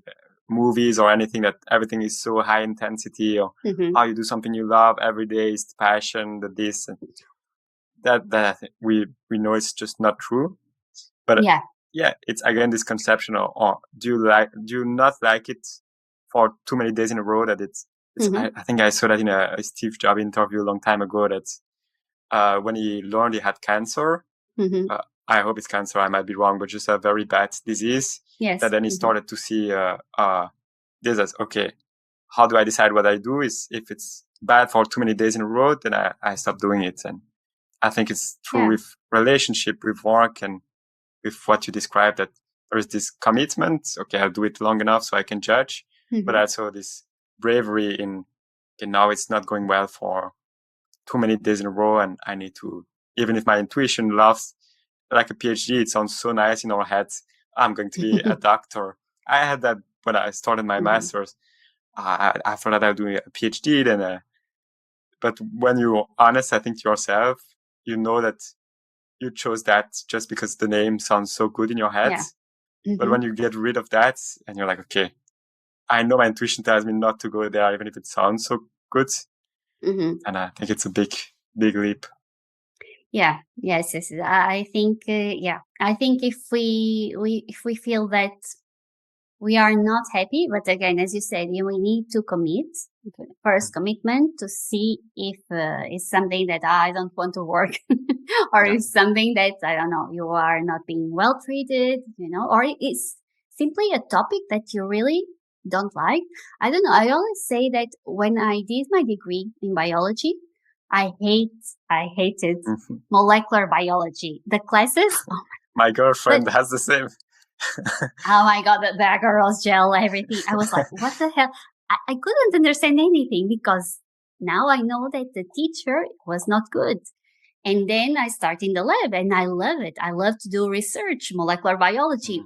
movies or anything, that everything is so high intensity, or how you do something you love every day is the passion, the this and that we know it's just not true. But yeah, it's again this conception of, do you not like it for too many days in a row, that it's I think I saw that in a Steve Jobs interview a long time ago, that when he learned he had cancer, I hope it's cancer, I might be wrong, but just a very bad disease. Yes. That then he started to see this as, okay, how do I decide what I do? Is if it's bad for too many days in a row, then I stop doing it. And I think it's true with relationship, with work, and with what you described, that there is this commitment. Okay, I'll do it long enough so I can judge, but also this bravery in, okay, now it's not going well for too many days in a row, and I need to, even if my intuition loves, like a PhD, it sounds so nice in our heads. I'm going to be a doctor. I had that when I started my master's. I thought that I was doing a PhD, then, but when you're honest, I think, to yourself, you know that you chose that just because the name sounds so good in your head. But when you get rid of that and you're like, okay, I know my intuition tells me not to go there, even if it sounds so good. And I think it's a big, big leap. Yeah. Yes. I think, I think if we feel that we are not happy, but again, as you said, we need to commit. First, commitment to see if it's something that I don't want to work, or it's something that, I don't know, you are not being well treated, or it's simply a topic that you really don't like. I don't know. I always say that when I did my degree in biology, I hated molecular biology. The classes. My girlfriend has the same. Oh my God, the agarose gel, everything. I was like, what the hell? I couldn't understand anything, because now I know that the teacher was not good. And then I start in the lab and I love it. I love to do research, molecular biology.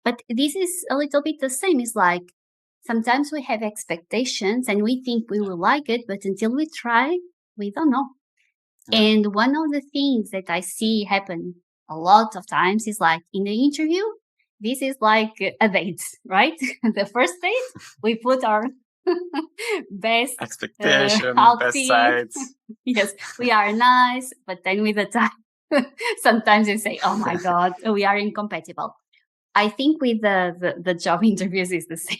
But this is a little bit the same. It's like sometimes we have expectations and we think we will like it, but until we try, we don't know. And one of the things that I see happen a lot of times is like in the interview, this is like a date, right? The first date, we put our best expectation, best sides. Yes, we are nice, but then with the time, sometimes you say, "Oh my God, we are incompatible." I think with the job interviews is the same.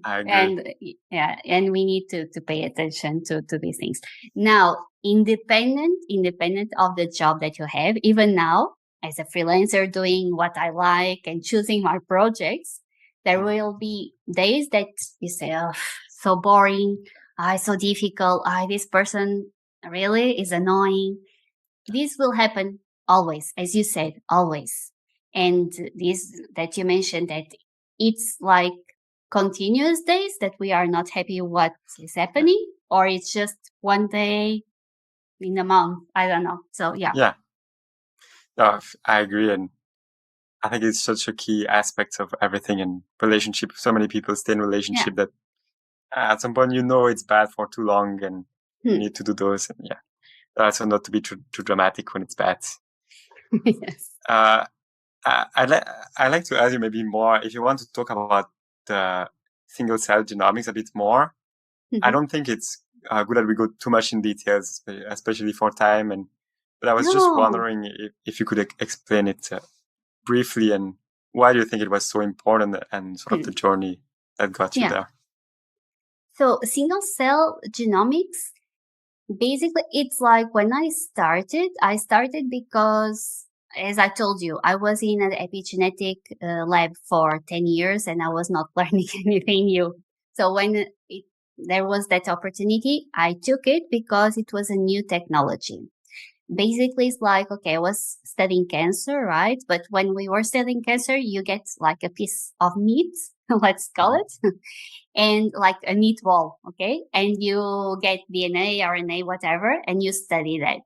I agree. And we need to pay attention to these things. Now, independent of the job that you have, even now, as a freelancer doing what I like and choosing my projects, there will be days that you say, oh, so boring, so difficult, this person really is annoying. This will happen always, as you said, always. And this that you mentioned, that it's like continuous days that we are not happy what is happening, or it's just one day in a month. I don't know. So, yeah. Yeah. No, I agree. And I think it's such a key aspect of everything in relationship. So many people stay in relationship that at some point, it's bad for too long and you need to do those. And also not to be too dramatic when it's bad. Yes. I'd like to ask you maybe more, if you want to talk about the single cell genomics a bit more. I don't think it's good that we go too much in details, especially for time. But I was just wondering if you could explain it briefly, and why do you think it was so important, and sort of the journey that got you there? So single cell genomics, basically, it's like when I started because as I told you, I was in an epigenetic lab for 10 years and I was not learning anything new. So when there was that opportunity, I took it because it was a new technology. Basically, it's like, okay, I was studying cancer, right? But when we were studying cancer, you get like a piece of meat, let's call it, and like a meatball, okay? And you get DNA, RNA, whatever, and you study that.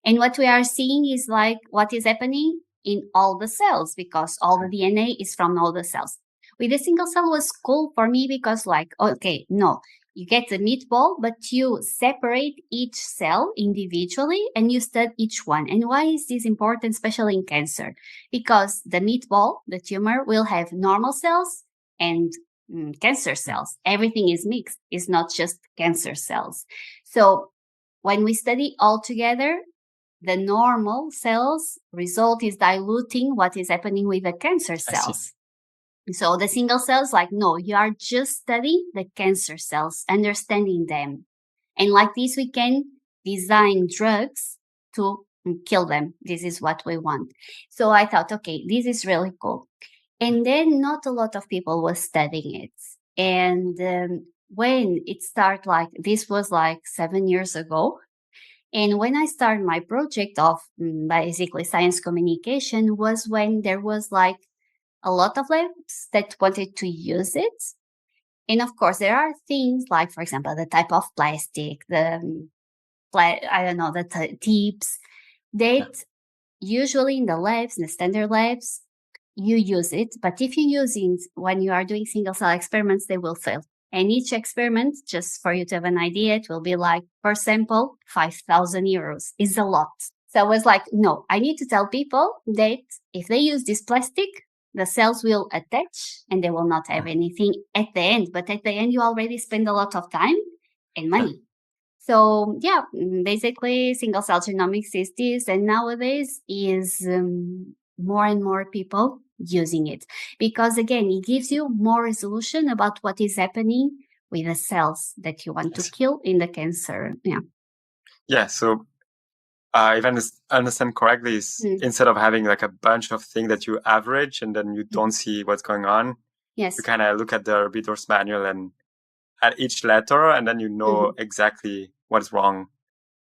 And what we are seeing is like what is happening in all the cells because all the DNA is from all the cells. With a single cell was cool for me because like, okay, no, you get the meatball, but you separate each cell individually and you study each one. And why is this important, especially in cancer? Because the meatball, the tumor, will have normal cells and cancer cells. Everything is mixed. It's not just cancer cells. So when we study all together, the normal cells result is diluting what is happening with the cancer cells. So the single cells, like, no, you are just studying the cancer cells, understanding them. And like this, we can design drugs to kill them. This is what we want. So I thought, okay, this is really cool. And then not a lot of people were studying it. And when it started, like, this was like 7 years ago. And when I started my project of basically science communication was when there was like a lot of labs that wanted to use it. And of course, there are things like, for example, the type of plastic, the tips that usually in the labs, in the standard labs, you use it. But if you use it when you are doing single cell experiments, they will fail. And each experiment, just for you to have an idea, it will be like, per sample, 5,000 euros is a lot. So I was like, no, I need to tell people that if they use this plastic, the cells will attach and they will not have anything at the end. But at the end, you already spend a lot of time and money. So yeah, basically single cell genomics is this. And nowadays is more and more people using it because again, it gives you more resolution about what is happening with the cells that you want to kill in the cancer. Yeah. So if I understand correctly, is instead of having like a bunch of things that you average and then you don't see what's going on, yes, you kind of look at the reader's manual and at each letter, and then you know exactly what's wrong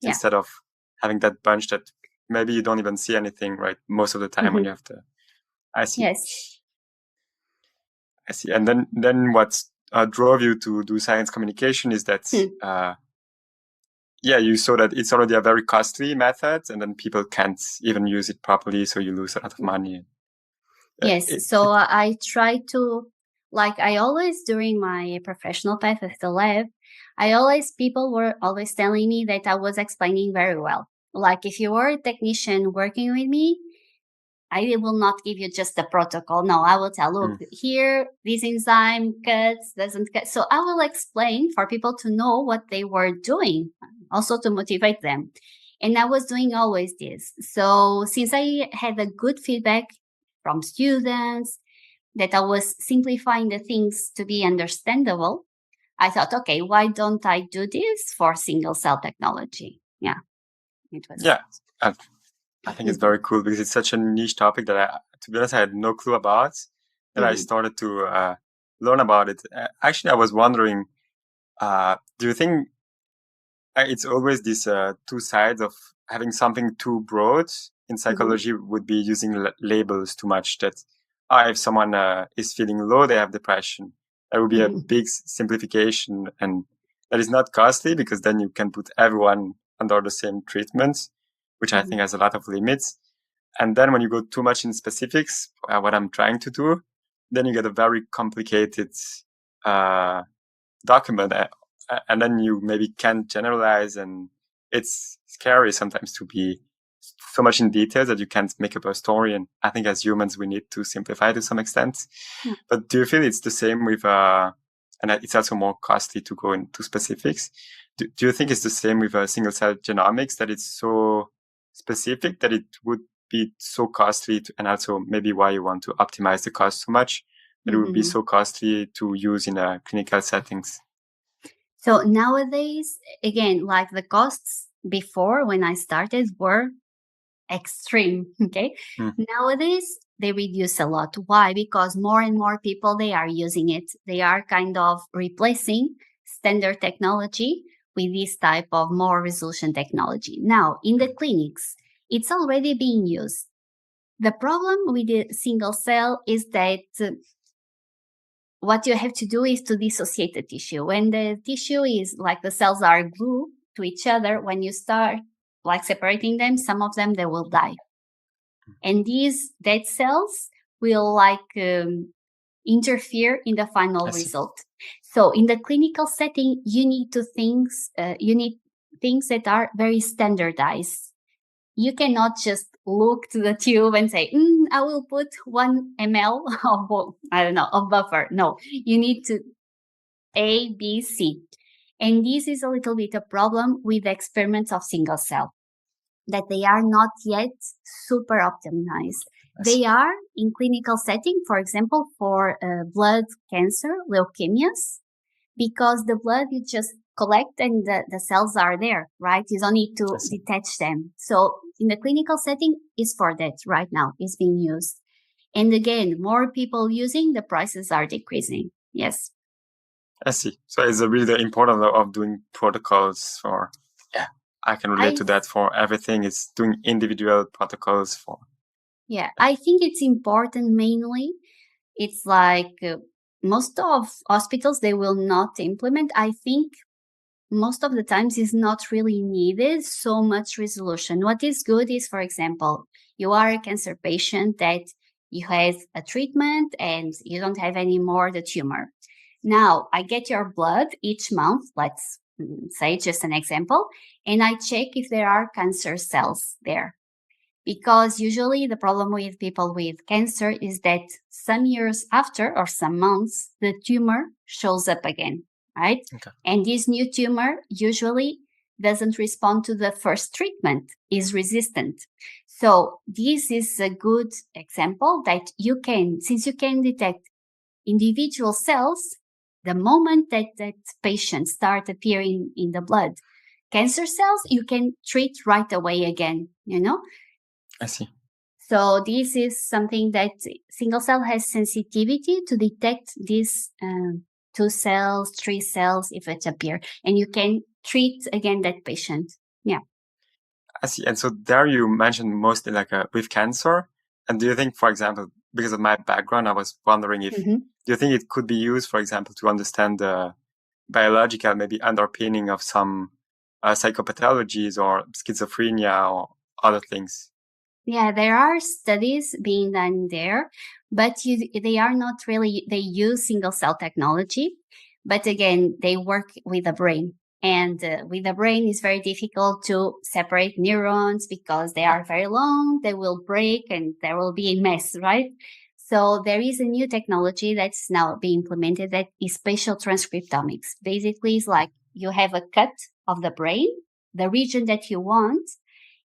instead of having that bunch that maybe you don't even see anything, right? Most of the time when you have to. I see. Yes. I see. And then what drove you to do science communication is that, you saw that it's already a very costly method and then people can't even use it properly. So you lose a lot of money. Yes. So I try to, like I always, during my professional path at the lab, people were always telling me that I was explaining very well. Like if you were a technician working with me, I will not give you just the protocol. No, I will tell, look, here, this enzyme doesn't cut. So I will explain for people to know what they were doing, also to motivate them. And I was doing always this. So since I had a good feedback from students that I was simplifying the things to be understandable, I thought, okay, why don't I do this for single cell technology? Yeah. It was. Yeah. I think it's very cool because it's such a niche topic that to be honest, I had no clue about. That I started to learn about it. Actually, I was wondering, do you think it's always these two sides of having something too broad in psychology would be using labels too much that if someone is feeling low, they have depression. That would be a big simplification and that is not costly because then you can put everyone under the same treatment, which I think has a lot of limits. And then when you go too much in specifics, what I'm trying to do, then you get a very complicated document. And then you maybe can't generalize. And it's scary sometimes to be so much in detail that you can't make up a story. And I think as humans, we need to simplify to some extent. Yeah. But do you feel it's the same with, and it's also more costly to go into specifics. Do you think it's the same with single cell genomics, that it's so specific that it would be so costly and also maybe why you want to optimize the cost so much, that it would be so costly to use in clinical settings? So nowadays, again, like the costs before when I started were extreme. Okay. Mm. Nowadays, they reduce a lot. Why? Because more and more people, they are using it. They are kind of replacing standard technology with this type of more resolution technology. Now, in the clinics, it's already being used. The problem with the single cell is that what you have to do is to dissociate the tissue. When the tissue is like the cells are glued to each other, when you start like separating them, some of them, they will die. And these dead cells will interfere in the final result. So in the clinical setting, you need things that are very standardized. You cannot just look to the tube and say, I will put 1 ml of buffer. No, you need to A, B, C. And this is a little bit a problem with experiments of single cell, that they are not yet super optimized. They are in clinical setting, for example, for blood cancer, leukemias, because the blood you just collect and the cells are there, right? You don't need to detach them. So in the clinical setting is for that right now, is being used. And again, more people using, the prices are decreasing. Yes. I see. So it's really the importance of doing protocols for, I can relate to that for everything. It's doing individual protocols for. Yeah, I think it's important mainly. It's like most of hospitals, they will not implement. I think most of the times is not really needed so much resolution. What is good is, for example, you are a cancer patient that you have a treatment and you don't have any more the tumor. Now I get your blood each month, let's say just an example, and I check if there are cancer cells there. Because usually the problem with people with cancer is that some years after or some months, the tumor shows up again, right? Okay. And this new tumor usually doesn't respond to the first treatment, is resistant. So this is a good example that you can, since you can detect individual cells, the moment that patient start appearing in the blood, cancer cells, you can treat right away again, I see. So this is something that single cell has sensitivity to detect these 2 cells, 3 cells if it appear, and you can treat again that patient. Yeah. I see. And so there you mentioned mostly with cancer. And do you think, for example, because of my background, I was wondering if, do you think it could be used, for example, to understand the biological maybe underpinning of some psychopathologies or schizophrenia or other things? Yeah, there are studies being done there, but they are not really, they use single cell technology, but again, they work with the brain. And with the brain, it's very difficult to separate neurons because they are very long, they will break and there will be a mess, right? So there is a new technology that's now being implemented that is spatial transcriptomics. Basically, it's like you have a cut of the brain, the region that you want,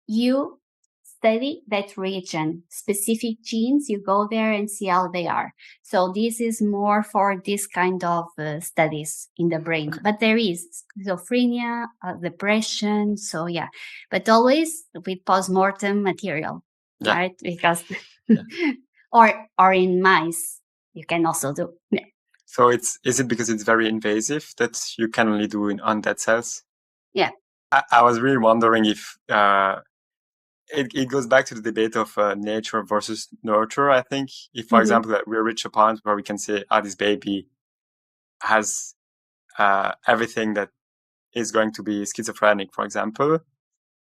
you study that region, specific genes, you go there and see how they are. So this is more for this kind of studies in the brain. But there is schizophrenia, depression. So yeah, but always with postmortem material, right? Because, or in mice, you can also do. Yeah. So is it because it's very invasive that you can only do on dead cells? Yeah. I was really wondering if, it goes back to the debate of nature versus nurture. I think if, for example, we reach a point where we can say, this baby has everything that is going to be schizophrenic, for example,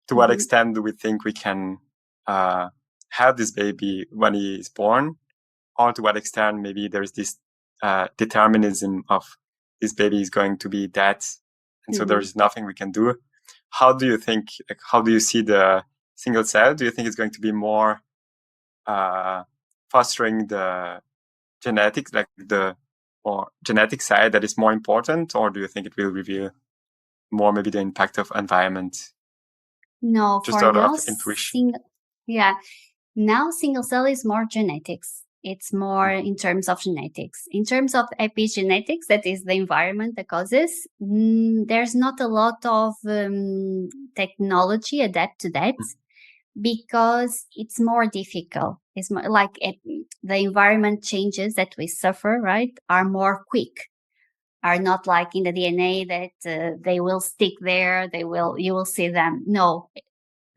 to what extent do we think we can have this baby when he is born? Or to what extent maybe there's this determinism of this baby is going to be dead, and so there's nothing we can do. How do you think, how do you see the single cell? Do you think it's going to be more fostering the genetics, or genetic side that is more important, or do you think it will reveal more maybe the impact of environment? No, just for out now, of intuition. Now single cell is more genetics. It's more in terms of genetics. In terms of epigenetics, that is the environment, the causes, there's not a lot of technology adapt to that. because it's more difficult. It's more like the environment changes that we suffer, right, are more quick, are not like in the DNA that they will stick there, you will see them. No,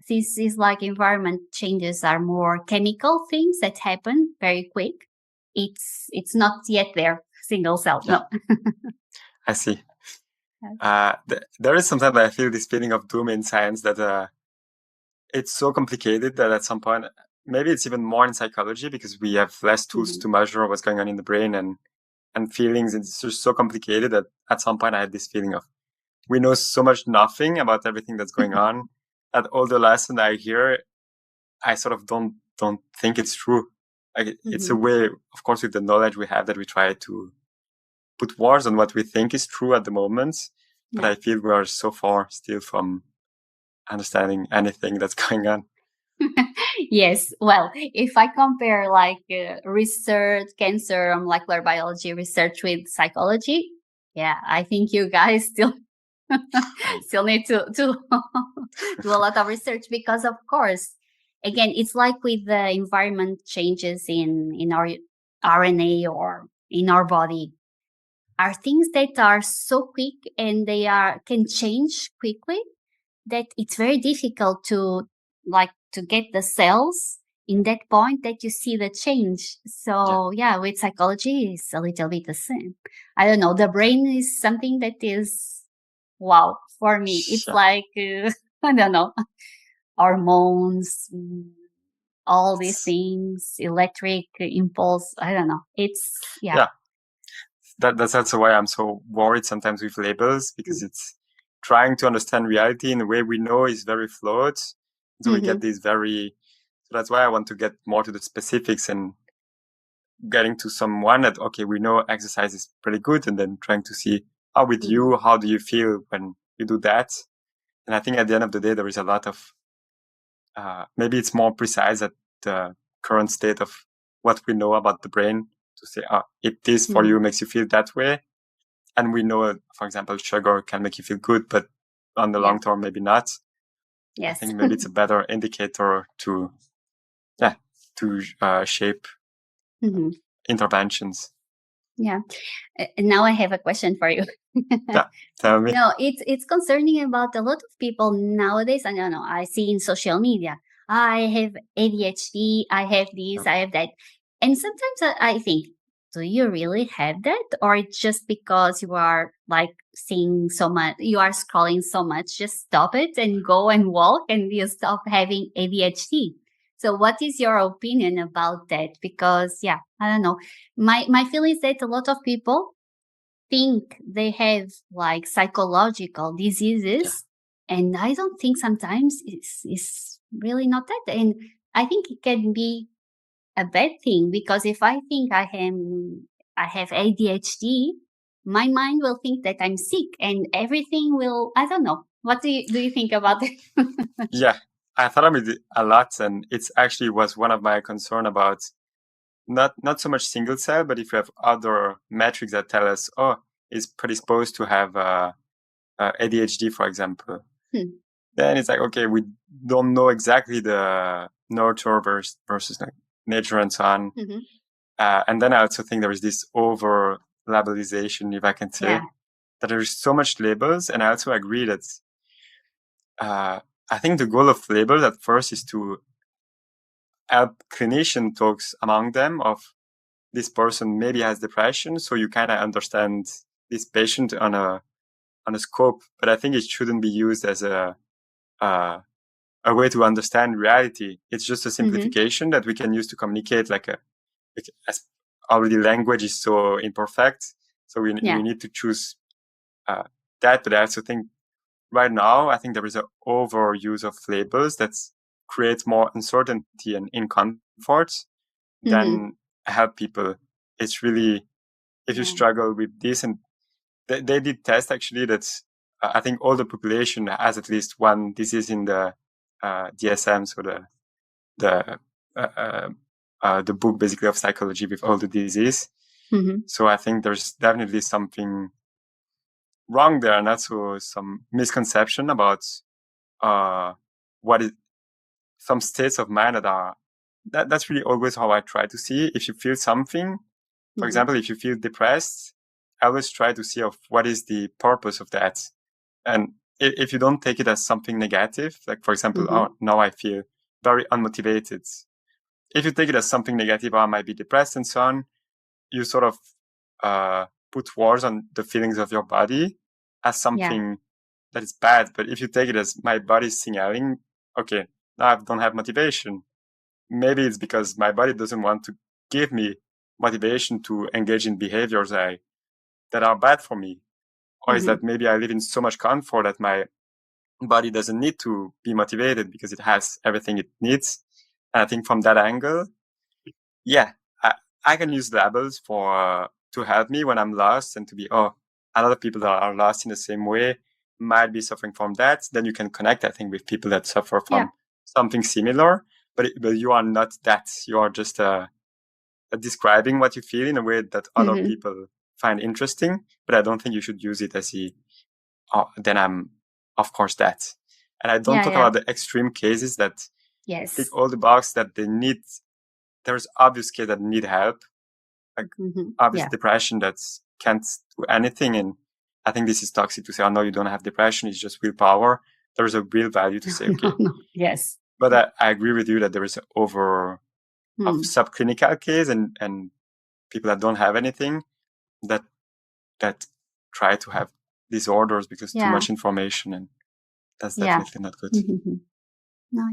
this is like environment changes are more chemical things that happen very quick. It's not yet there, single cell. Yeah. No. I see. There is sometimes I feel this feeling of doom in science that it's so complicated that at some point, maybe it's even more in psychology because we have less tools to measure what's going on in the brain and feelings. It's just so complicated that at some point I had this feeling of we know so much nothing about everything that's going on. At all the lessons I hear, I sort of don't think it's true. Like it's a way, of course, with the knowledge we have that we try to put words on what we think is true at the moment. But I feel we are so far still from understanding anything that's going on. Yes. Well, if I compare like research, cancer, molecular biology research with psychology, yeah, I think you guys still need to do a lot of research because, of course, again, it's like with the environment changes in our RNA or in our body, are things that are so quick and can change quickly that it's very difficult to get the cells in that point that you see the change. So yeah, with psychology it's a little bit the same. I don't know, the brain is something that is wow for me. It's like I don't know, hormones, all these things, electric impulse, I don't know, it's that's also why I'm so worried sometimes with labels, because it's trying to understand reality in a way we know is very flawed. So we get these so that's why I want to get more to the specifics and getting to someone that, okay, we know exercise is pretty good, and then trying to see how with you, how do you feel when you do that? And I think at the end of the day, there is a lot of, maybe it's more precise at the current state of what we know about the brain to say, if this for you makes you feel that way. And we know, for example, sugar can make you feel good, but on the long term, maybe not. Yes. I think maybe it's a better indicator to shape interventions. Yeah. Now I have a question for you. Tell me. No, it's concerning about a lot of people nowadays. I don't know. I see in social media, I have ADHD, I have this, I have that. And sometimes I think, do you really have that? Or it's just because you are like seeing so much, you are scrolling so much, just stop it and go and walk and you stop having ADHD. So what is your opinion about that? Because I don't know. My feeling is that a lot of people think they have like psychological diseases, and I don't think sometimes it's really not that. And I think it can be a bad thing, because if I think I have ADHD, my mind will think that I'm sick and everything will, I don't know. What do you think about it? Yeah, I thought about it a lot, and it's actually was one of my concern about not so much single cell, but if you have other metrics that tell us, is predisposed to have ADHD, for example, then it's like, okay, we don't know exactly the nurture versus nature and so on. And then I also think there is this over labelization, if I can say, that there's so much labels. And I also agree that I think the goal of labels at first is to help clinician talks among them of this person maybe has depression, so you kind of understand this patient on a scope. But I think it shouldn't be used as a way to understand reality. It's just a simplification that we can use to communicate, as already language is so imperfect, so we need to choose that. But I also think right now, I think there is an overuse of labels that creates more uncertainty and discomfort than help people. It's really, if you struggle with this, and they did test actually that I think all the population has at least one disease in the DSM, so the book basically of psychology with all the disease. So I think there's definitely something wrong there, and also some misconception about what is some states of mind that's really always how I try to see. If you feel something, for example, if you feel depressed, I always try to see of what is the purpose of that. And if you don't take it as something negative, like for example, oh, now I feel very unmotivated. If you take it as something negative, I might be depressed and so on, you sort of put words on the feelings of your body as something that is bad. But if you take it as my body is signaling, okay, now I don't have motivation. Maybe it's because my body doesn't want to give me motivation to engage in behaviors that are bad for me. Or is that maybe I live in so much comfort that my body doesn't need to be motivated because it has everything it needs. And I think from that angle, I can use labels to help me when I'm lost and to be, a lot of people that are lost in the same way might be suffering from that. Then you can connect, I think, with people that suffer from something similar, but you are not that. You are just describing what you feel in a way that other people find interesting, but I don't think you should use it as then I'm, of course, that. And I don't talk about the extreme cases that tick all the boxes that they need. There's obvious kids that need help, like obvious depression that can't do anything. And I think this is toxic to say, oh, no, you don't have depression. It's just willpower. There's a real value to say, okay. Yes. But I agree with you that there is of subclinical case and people that don't have anything that try to have disorders because too much information, and that's definitely not good. No,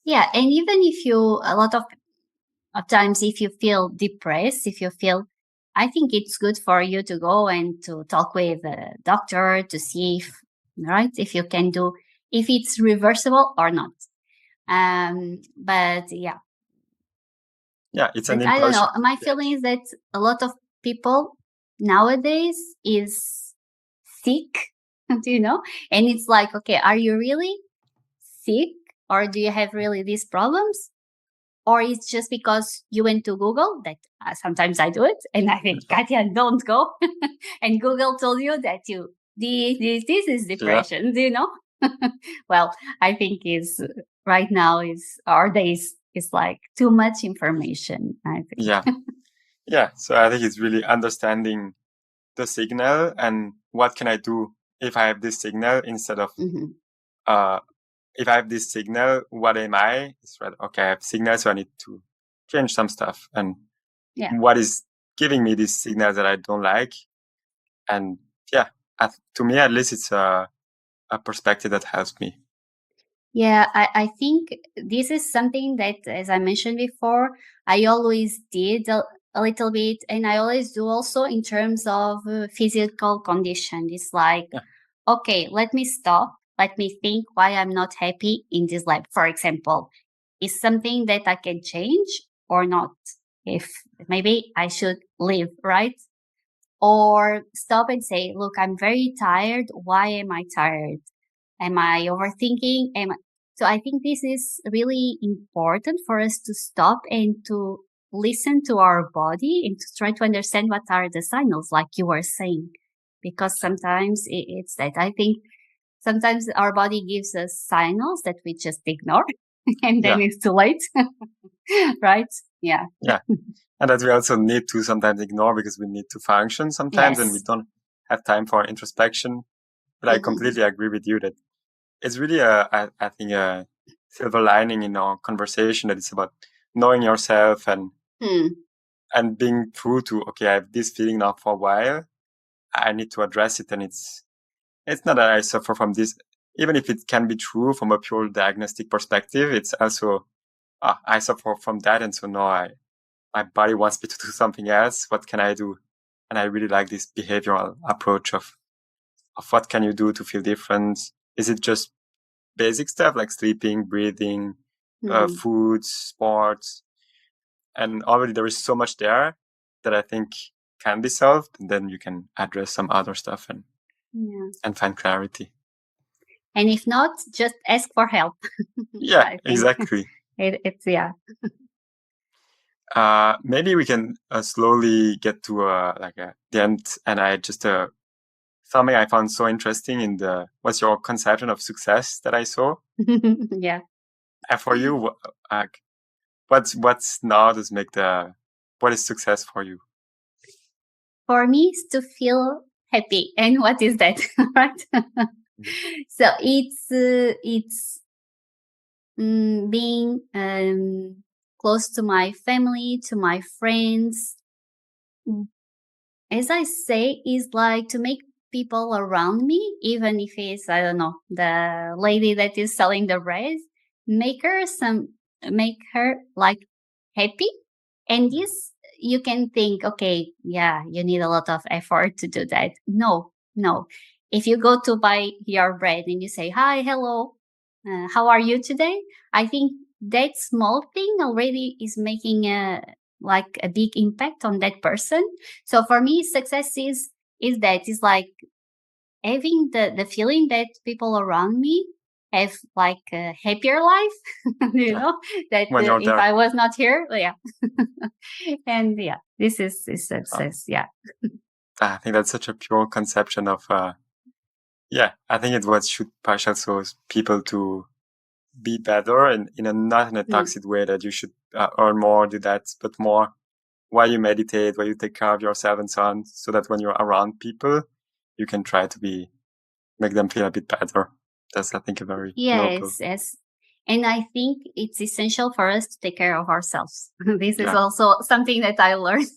yeah. And even if a lot of times, if you feel depressed, I think it's good for you to go and to talk with a doctor to see if you can do, if it's reversible or not. But it's an I don't know. My feeling is that a lot of people nowadays is sick, and it's like, okay, are you really sick, or do you have really these problems, or it's just because you went to Google? That sometimes I do it, and I think, Katya, don't go. And Google told you that this is depression. Well, I think right now our days is like too much information, I think. So I think it's really understanding the signal and what can I do if I have this signal, instead of if I have this signal, what am I? It's right. Okay, I have signal, so I need to change some stuff. And what is giving me these signals that I don't like? And to me, at least, it's a perspective that helps me. Yeah, I think this is something that, as I mentioned before, I always did a little bit, and I always do also in terms of physical condition. It's like, okay, let me stop. Let me think why I'm not happy in this lab. For example, is something that I can change or not? If maybe I should leave, right? Or stop and say, look, I'm very tired. Why am I tired? Am I overthinking? So I think this is really important for us to stop and to listen to our body and to try to understand what are the signals, like you were saying, because sometimes it's that. I think sometimes our body gives us signals that we just ignore, and then it's too late. Right? Yeah. And that we also need to sometimes ignore because we need to function sometimes, and we don't have time for introspection. But I completely agree with you that it's really I think a silver lining in our conversation, that it's about knowing yourself and being true to, okay, I have this feeling now for a while. I need to address it. And it's not that I suffer from this, even if it can be true from a pure diagnostic perspective. It's also, I suffer from that. And so now my body wants me to do something else. What can I do? And I really like this behavioral approach of what can you do to feel different? Is it just basic stuff like sleeping, breathing, food, sports? And already there is so much there that I think can be solved. And then you can address some other stuff and find clarity. And if not, just ask for help. Yeah, exactly. It's maybe we can slowly get to the end. And I just something I found so interesting what's your conception of success that I saw? Yeah. And for you, what's now does make what is success for you? For me, is to feel happy. And what is that? Right? So it's being close to my family, to my friends. As I say, is like to make people around me, even if it's, I don't know, the lady that is selling the bread, make her like happy. And this, you can think, okay, yeah, you need a lot of effort to do that. No. If you go to buy your bread and you say, hi, hello, how are you today? I think that small thing already is making a big impact on that person. So for me, success is like having the feeling that people around me have like a happier life, that When you're if there. I was not here, yeah. And yeah, this is success. Yeah. I think that's such a pure conception of, I think it's what should push also people to be better and not in a toxic way that you should earn more, do that, but more while you meditate, while you take care of yourself and so on, so that when you're around people, you can try to make them feel a bit better. That's, I think, a very noble. Yes. And I think it's essential for us to take care of ourselves. This is also something that I learned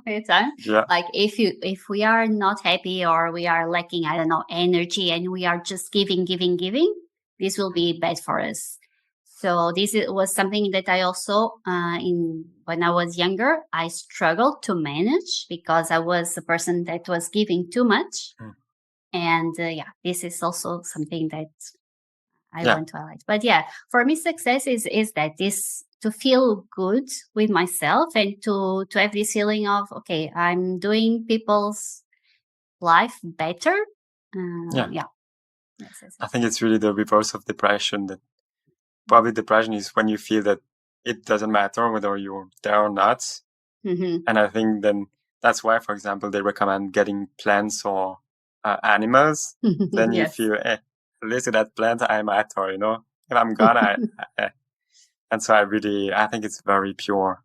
with time. Yeah. Like if we are not happy or we are lacking, I don't know, energy, and we are just giving, this will be bad for us. So was something that I also, when I was younger, I struggled to manage because I was a person that was giving too much. And this is also something that I want to highlight. But for me, success is to feel good with myself and to have this feeling of, okay, I'm doing people's life better. I think it's really the reverse of depression. That probably depression is when you feel that it doesn't matter whether you're there or not. And I think then that's why, for example, they recommend getting plants or animals. Then you feel, at least with that plant, I matter, If I'm gone, and so I think it's very pure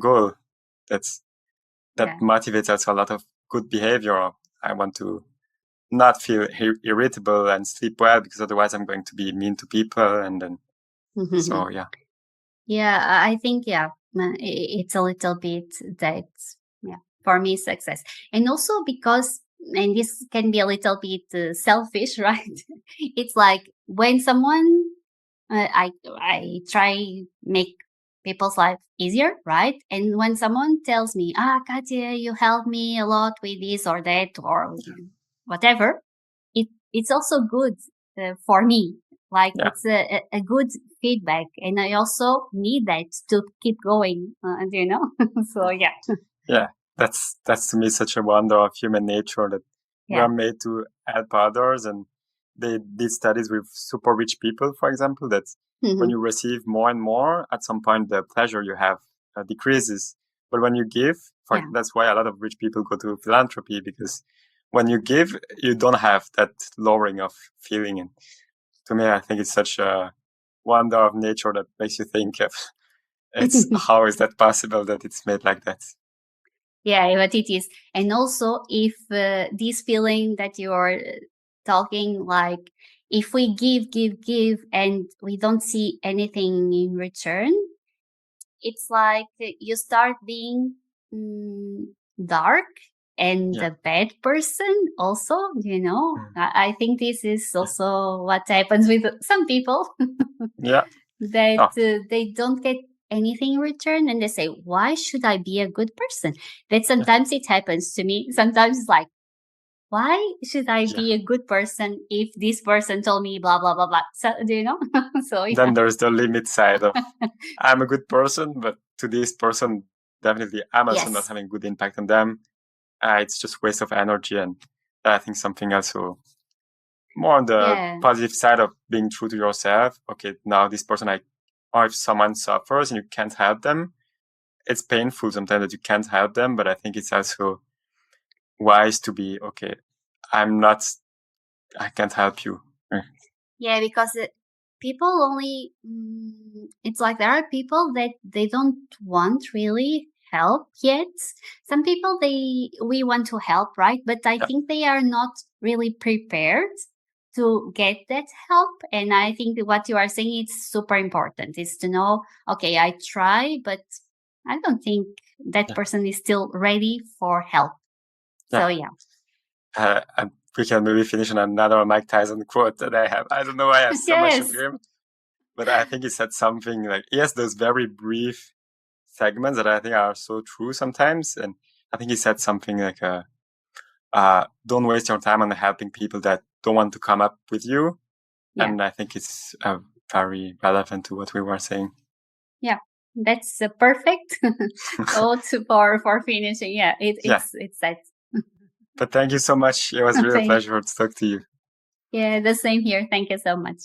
goal. That motivates us a lot of good behavior. I want to not feel irritable and sleep well, because otherwise I'm going to be mean to people. And then, so I think, it's a little bit that, for me, success. And also because, and this can be a little bit selfish, right? It's like when someone, I try make people's life easier, right? And when someone tells me, Katia, you helped me a lot with this or that or whatever, it's also good for me. Like it's a good feedback, and I also need that to keep going. So that's to me such a wonder of human nature, that we are made to help others. And they did studies with super rich people, for example, that when you receive more and more, at some point the pleasure you have decreases. But when you give, that's why a lot of rich people go to philanthropy, because when you give, you don't have that lowering of feeling. And to me, I think it's such a wonder of nature that makes you think of how is that possible that it's made like that? Yeah, but it is. And also, if this feeling that you're talking, like if we give, and we don't see anything in return, it's like you start being dark and a bad person also, I think this is also what happens with some people. That they don't get anything in return, and they say, why should I be a good person? That sometimes it happens to me. Sometimes it's like, why should I be a good person if this person told me blah blah blah blah? So, so then there's the limit side of I'm a good person, but to this person, definitely I'm also not having good impact on them. It's just waste of energy. And I think something else more on the positive side of being true to yourself. Okay, now this person, or if someone suffers and you can't help them, it's painful sometimes that you can't help them, but I think it's also wise to be, okay, I can't help you. Yeah, because people only, it's like there are people that they don't want really help yet. Some people, we want to help, right? But I think they are not really prepared to get that help. And I think what you are saying is super important, is to know, okay, I try, but I don't think that person is still ready for help. So we can maybe finish on another Mike Tyson quote that I have. I don't know why I have so much of him, but I think he said something like, he has those very brief segments that I think are so true sometimes. And I think he said something like, don't waste your time on helping people that don't want to come up with you. Yeah. And I think it's very relevant to what we were saying. Yeah, that's a perfect quote for finishing. Yeah, it's that. But thank you so much. It was really a pleasure to talk to you. Yeah, the same here. Thank you so much.